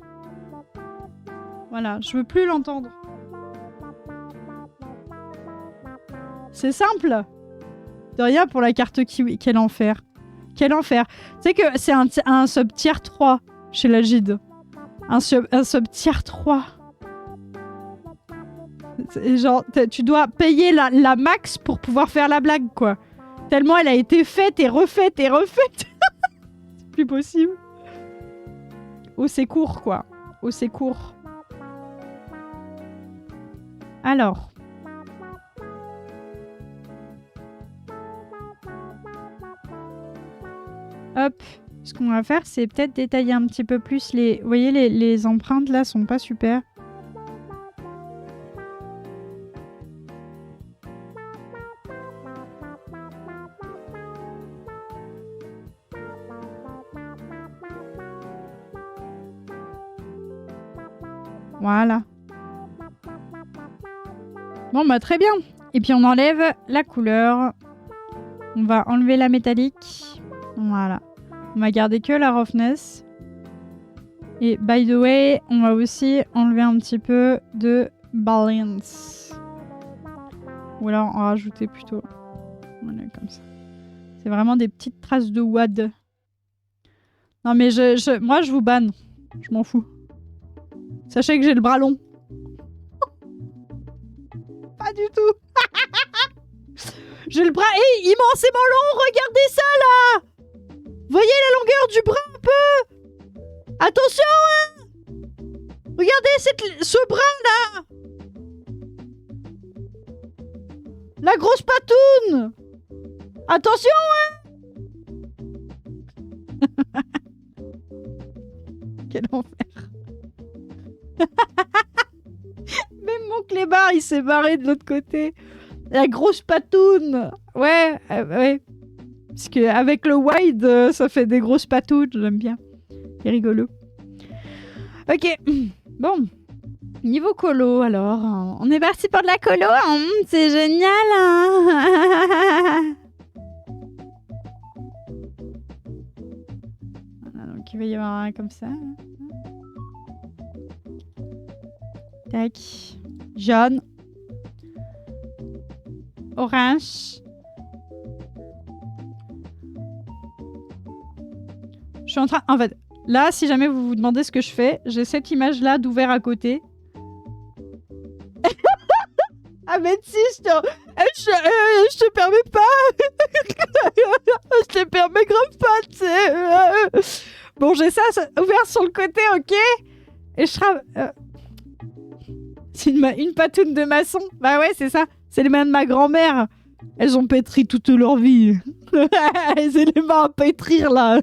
Voilà, je veux plus l'entendre. C'est simple. De rien pour la carte kiwi. Quel enfer. Quel enfer. Tu sais que c'est un sub tier 3 chez la Gide. Un sub tier 3. Genre, tu dois payer la max pour pouvoir faire la blague, quoi. Tellement elle a été faite et refaite et refaite. C'est plus possible. Au secours, quoi. Au secours. Alors. Hop. Ce qu'on va faire, c'est peut-être détailler un petit peu plus les... Vous voyez, les empreintes, là, sont pas super. Voilà. Bon, bah très bien. Et puis on enlève la couleur. On va enlever la métallique. Voilà. On va garder que la roughness. Et by the way, on va aussi enlever un petit peu de balance. Ou alors en rajouter plutôt. Voilà, comme ça. C'est vraiment des petites traces de WAD. Non mais moi je vous banne. Je m'en fous. Sachez que j'ai le bras long. Pas du tout. J'ai le bras immensément long. Regardez ça là. Voyez la longueur du bras un peu. Attention hein. Regardez ce bras là. La grosse patoune. Attention hein. Quel enfer. Même mon clébard, il s'est barré de l'autre côté. La grosse patoune. Ouais, ouais. Parce qu'avec le wide, ça fait des grosses patounes. J'aime bien. C'est rigolo. Ok. Bon. Niveau colo, alors. On est parti pour de la colo. C'est génial. Hein. Voilà, donc il va y avoir un comme ça. Tac. Jaune. Orange. Je suis en train... En fait, là, si jamais vous vous demandez ce que je fais, j'ai cette image-là d'ouvert à côté. Ah mais si, je te permets pas. Je te permets grave pas, tu sais. Bon, j'ai ça ouvert sur le côté, ok. Et je serai... C'est une patoune de maçon. Bah ouais, c'est ça. C'est les mains de ma grand-mère. Elles ont pétri toute leur vie. C'est les mains à pétrir, là.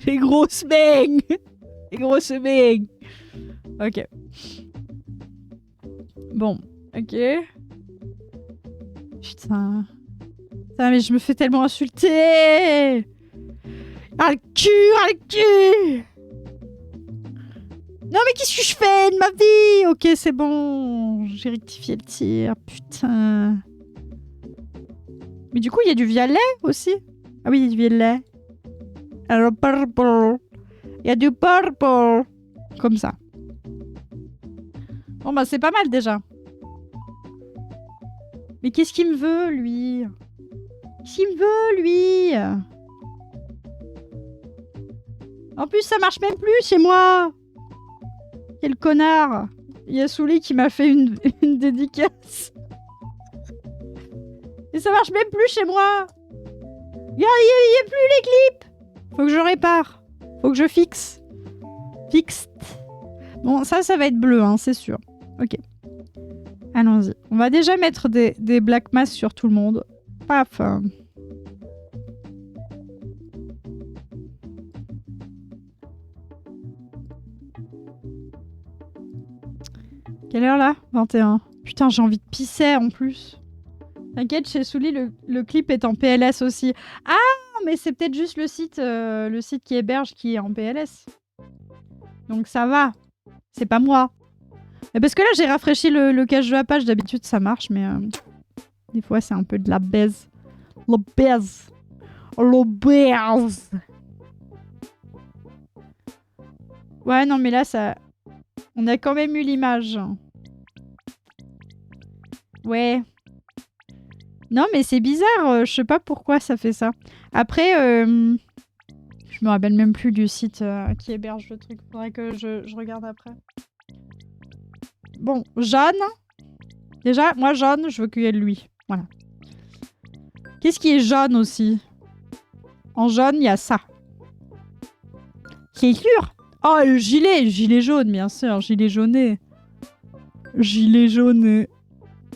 Les grosses mecs. Les grosses mecs. Ok. Bon, ok. Putain. Putain, mais je me fais tellement insulter. Ah, le cul. Non, mais qu'est-ce que je fais de ma vie? Ok, c'est bon. J'ai rectifié le tir. Putain. Mais du coup, il y a du violet aussi. Ah oui, il y a du violet. Alors, purple. Il y a du purple. Comme ça. Bon, bah, c'est pas mal déjà. Mais qu'est-ce qu'il me veut, lui? Qu'est-ce qu'il me veut, lui? En plus, ça marche même plus chez moi. Quel connard. Il y a Souli qui m'a fait une dédicace. Et ça marche même plus chez moi. Il y a plus les clips. Faut que je répare. Faut que je fixe. Fixed. Bon, ça va être bleu, hein, c'est sûr. Ok. Allons-y. On va déjà mettre des black mass sur tout le monde. Paf. Quelle heure là? 21. Putain, j'ai envie de pisser en plus. T'inquiète, chez Souli, le clip est en PLS aussi. Ah, mais c'est peut-être juste le site qui héberge qui est en PLS. Donc ça va. C'est pas moi. Et parce que là, j'ai rafraîchi le cache de la page. D'habitude, ça marche, mais des fois, c'est un peu de la baise. La baise. La baise. Ouais, non, mais là, ça... On a quand même eu l'image. Ouais. Non, mais c'est bizarre. Je sais pas pourquoi ça fait ça. Après, je me rappelle même plus du site qui héberge le truc. Faudrait que je regarde après. Bon, jaune. Déjà, moi, jaune, je veux qu'il y ait lui. Voilà. Qu'est-ce qui est jaune aussi? En jaune, il y a ça. C'est sûr. Oh, le gilet! Gilet jaune, bien sûr. Gilet jauné. Gilet jauné.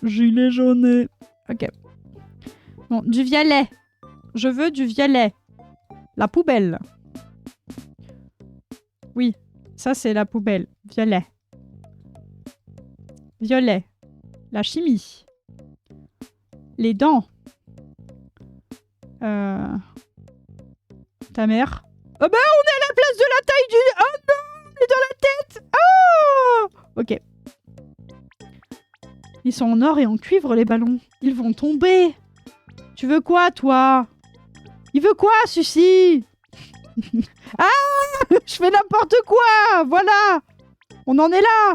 Gilet jauné. Ok. Bon, du violet. Je veux du violet. La poubelle. Oui, ça c'est la poubelle. Violet. Violet. La chimie. Les dents. Ta mère. Oh ben on est à la place de la taille du... Oh non, on est dans la tête. Oh. Ok. Ils sont en or et en cuivre les ballons. Ils vont tomber. Tu veux quoi toi? Il veut quoi Sucy? Ah, je fais n'importe quoi. Voilà. On en est là.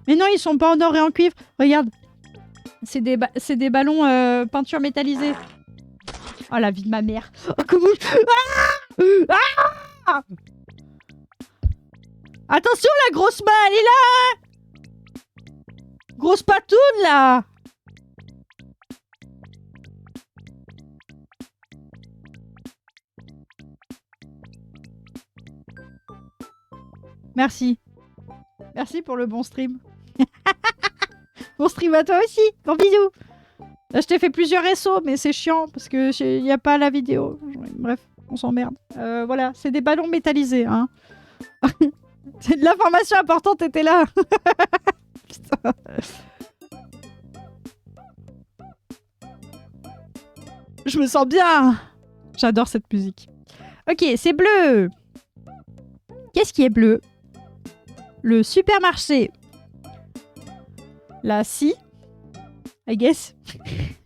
Mais non, ils sont pas en or et en cuivre. Regarde. C'est des ballons peinture métallisée. Oh la vie de ma mère. Oh, comment... Ah, attention, la grosse main, elle est là. Grosse patoune, là. Merci. Merci pour le bon stream. Bon stream à toi aussi. Gros bisous. Là, je t'ai fait plusieurs SO, mais c'est chiant parce que il n'y a pas la vidéo. Bref, on s'emmerde. Voilà, c'est des ballons métallisés. Hein. L'information importante était là. Putain. Je me sens bien. J'adore cette musique. Ok, c'est bleu. Qu'est-ce qui est bleu? Le supermarché. La scie. I guess.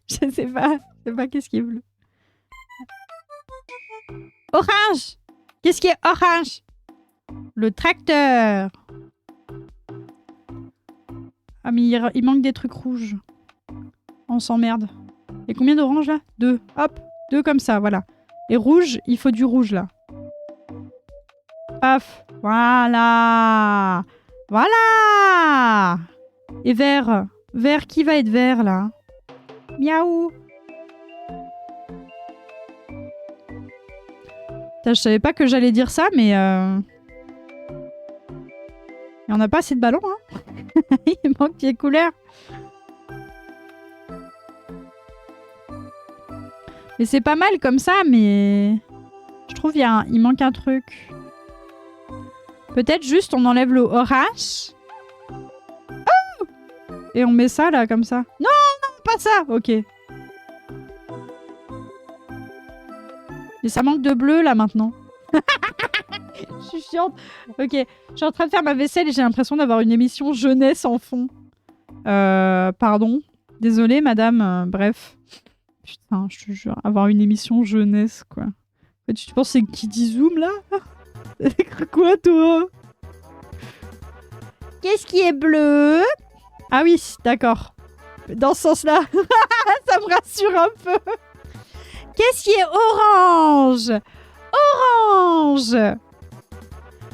Je sais pas. Je sais pas qu'est-ce qui est bleu. Orange. Qu'est-ce qui est orange? Le tracteur. Ah mais il manque des trucs rouges. On s'emmerde. Et combien d'oranges là? 2. Hop. 2 comme ça, voilà. Et rouge, il faut du rouge là. Paf. Voilà. Voilà. Et vert. Vert, qui va être vert là? Miaou. Putain, je savais pas que j'allais dire ça, mais... Il n'y en a pas assez de ballons, hein. Il manque des couleurs. Mais c'est pas mal comme ça, mais... Je trouve il manque un truc. Peut-être juste on enlève le orange. Oh! Et on met ça là, comme ça. Non, non, pas ça. Ok. Mais ça manque de bleu là maintenant. Je suis chiante. Ok, je suis en train de faire ma vaisselle et j'ai l'impression d'avoir une émission jeunesse en fond. Pardon. Désolée, madame. Bref. Putain, je te jure. Avoir une émission jeunesse, quoi. Tu penses que c'est qui dit Zoom, là? Quoi, toi? Qu'est-ce qui est bleu? Ah oui, d'accord. Dans ce sens-là. Ça me rassure un peu. Qu'est-ce qui est orange? Orange!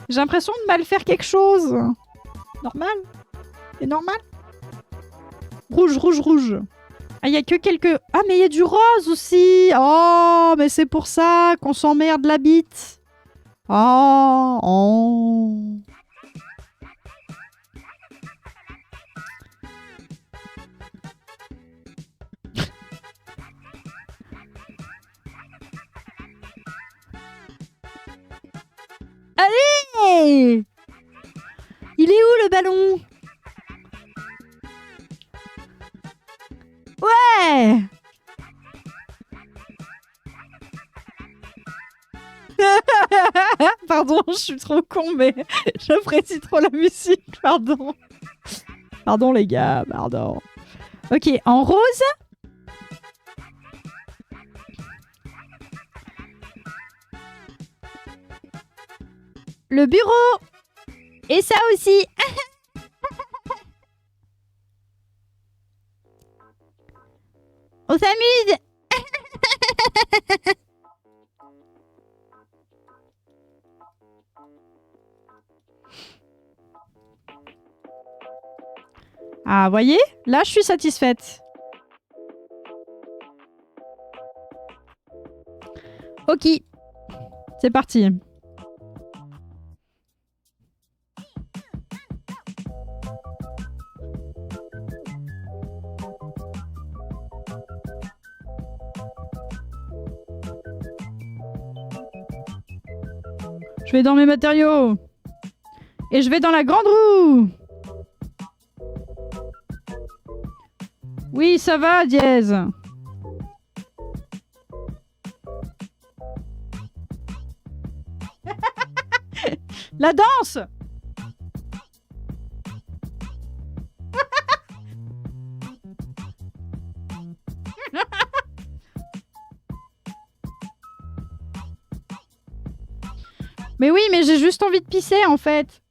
J'ai l'impression de mal faire quelque chose. Normal? C'est normal? Rouge, rouge, rouge. Ah, il y a que quelques... Ah, mais il y a du rose aussi. Oh, mais c'est pour ça qu'on s'emmerde la bite. Oh, oh. Allez! Il est où le ballon? Ouais! Pardon, je suis trop con, mais j'apprécie trop la musique, pardon. Pardon les gars, pardon. Ok, en rose. Le bureau. Et ça aussi. On s'amuse. Ah, voyez? Là, je suis satisfaite. Ok. C'est parti. Je vais dans mes matériaux. Et je vais dans la grande roue. Oui, ça va, Dièse. La danse. Mais oui, mais j'ai juste envie de pisser, en fait.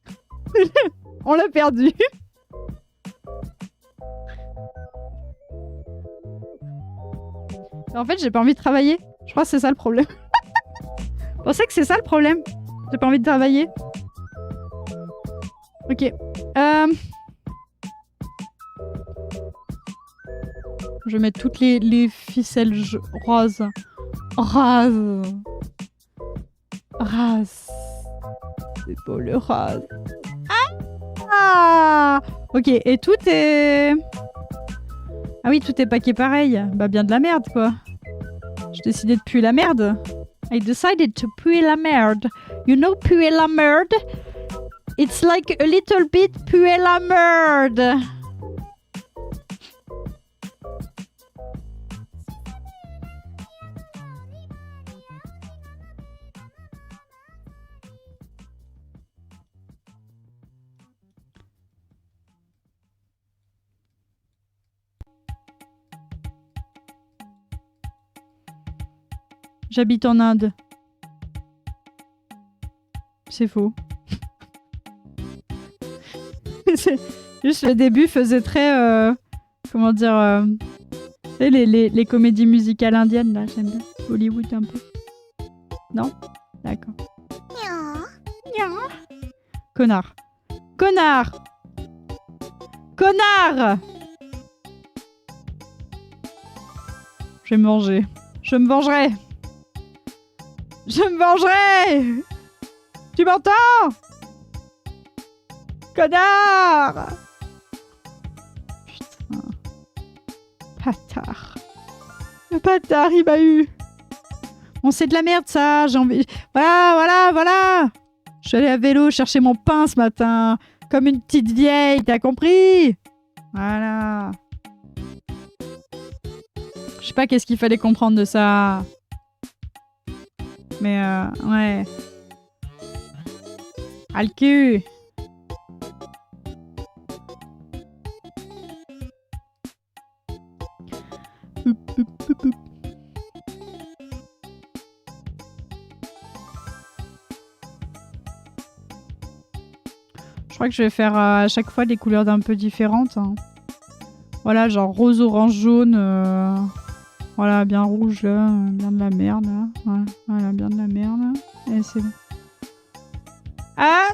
On l'a perdu. En fait, j'ai pas envie de travailler. Je crois que c'est ça le problème. Vous pensez que c'est ça le problème? J'ai pas envie de travailler. Ok. Je vais mettre toutes les ficelles roses. Rose. Rose. C'est beau le rose. Ah! Ok, et tout est... Ah oui, tout est paquet pareil. Bah bien de la merde, quoi. J'ai décidé de puer la merde. I decided to puer la merde. You know puer la merde? It's like a little bit puer la merde. J'habite en Inde. C'est faux. Juste le début faisait très... comment dire... tu sais, les comédies musicales indiennes, là, j'aime bien. Hollywood, un peu. Non? D'accord. Connard. Connard! Connard! Je vais me venger. Je me vengerai! Je me vengerai! Tu m'entends? Connard! Putain. Bâtard. Le bâtard, il m'a eu. Bon, c'est de la merde, ça. J'ai envie... Voilà. Je suis allée à vélo chercher mon pain ce matin. Comme une petite vieille, t'as compris? Voilà. Je sais pas qu'est-ce qu'il fallait comprendre de ça. Mais ouais. Ah, le cul. Je crois que je vais faire à chaque fois des couleurs d'un peu différentes. Hein. Voilà, genre rose, orange, jaune. Voilà, bien rouge là. Bien de la merde là. Voilà, bien de la merde. Et c'est bon. Ah!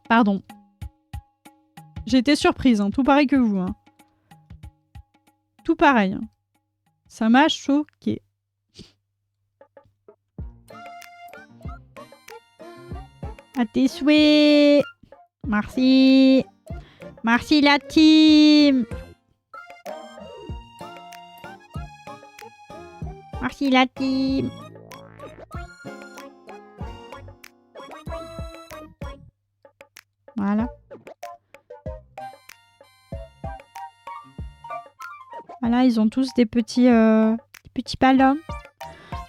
Pardon. J'ai été surprise, hein. Tout pareil que vous. Hein. Tout pareil. Hein. Ça m'a choqué. À tes souhaits. Merci. Merci la team. Merci la team. Voilà. Voilà, ils ont tous des petits ballons.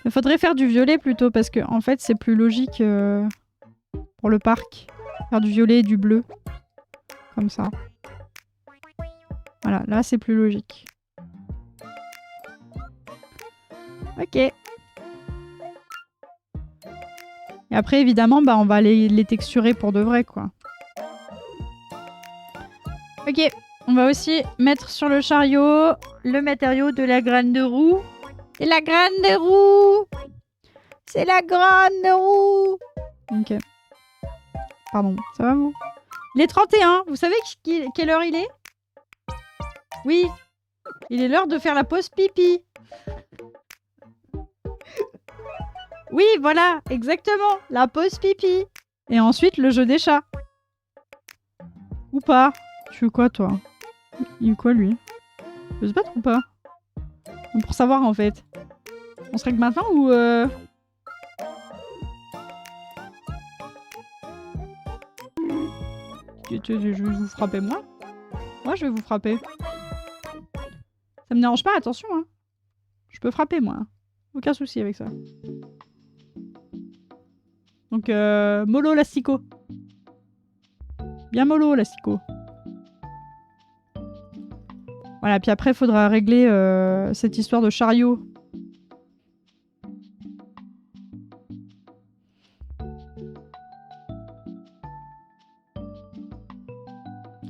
Il faudrait faire du violet plutôt parce que en fait c'est plus logique pour le parc. Faire du violet et du bleu. Comme ça. Voilà, là c'est plus logique. Ok. Et après évidemment bah on va les texturer pour de vrai quoi. Ok. On va aussi mettre sur le chariot le matériau de la grande roue. C'est la grande roue. C'est la grande roue. Ok. Pardon, ça va vous? Il est 31. Vous savez quelle heure il est? Oui. Il est l'heure de faire la pause pipi. Oui, voilà, exactement. La pause pipi. Et ensuite, le jeu des chats. Ou pas? Tu veux quoi, toi? Il veut quoi, lui? Il veut se battre ou pas? Pour savoir, en fait. On se règle maintenant ou... Je vais vous frapper, moi? Moi, je vais vous frapper. Ça me dérange pas, attention, hein. Je peux frapper, moi. Aucun souci avec ça. Donc, mollo l'astico. Bien mollo l'astico. Voilà, puis après, il faudra régler cette histoire de chariot.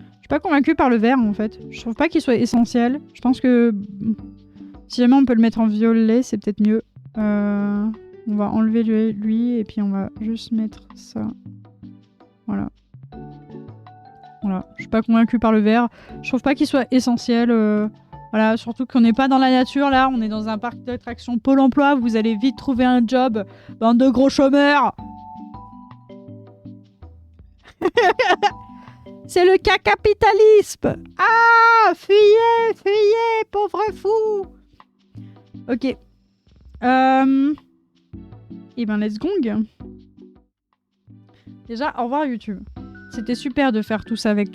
Je suis pas convaincue par le vert, en fait. Je trouve pas qu'il soit essentiel. Je pense que si jamais on peut le mettre en violet, c'est peut-être mieux. On va enlever lui et puis on va juste mettre ça. Voilà. Voilà. Je suis pas convaincue par le vert. Je trouve pas qu'il soit essentiel. Voilà, surtout qu'on n'est pas dans la nature, là. On est dans un parc d'attractions Pôle emploi. Vous allez vite trouver un job. Bande de gros chômeurs. C'est le cas capitalisme. Ah, fuyez, fuyez, pauvre fou. Ok. Et ben, let's gong. Déjà, au revoir YouTube. C'était super de faire tout ça avec toi.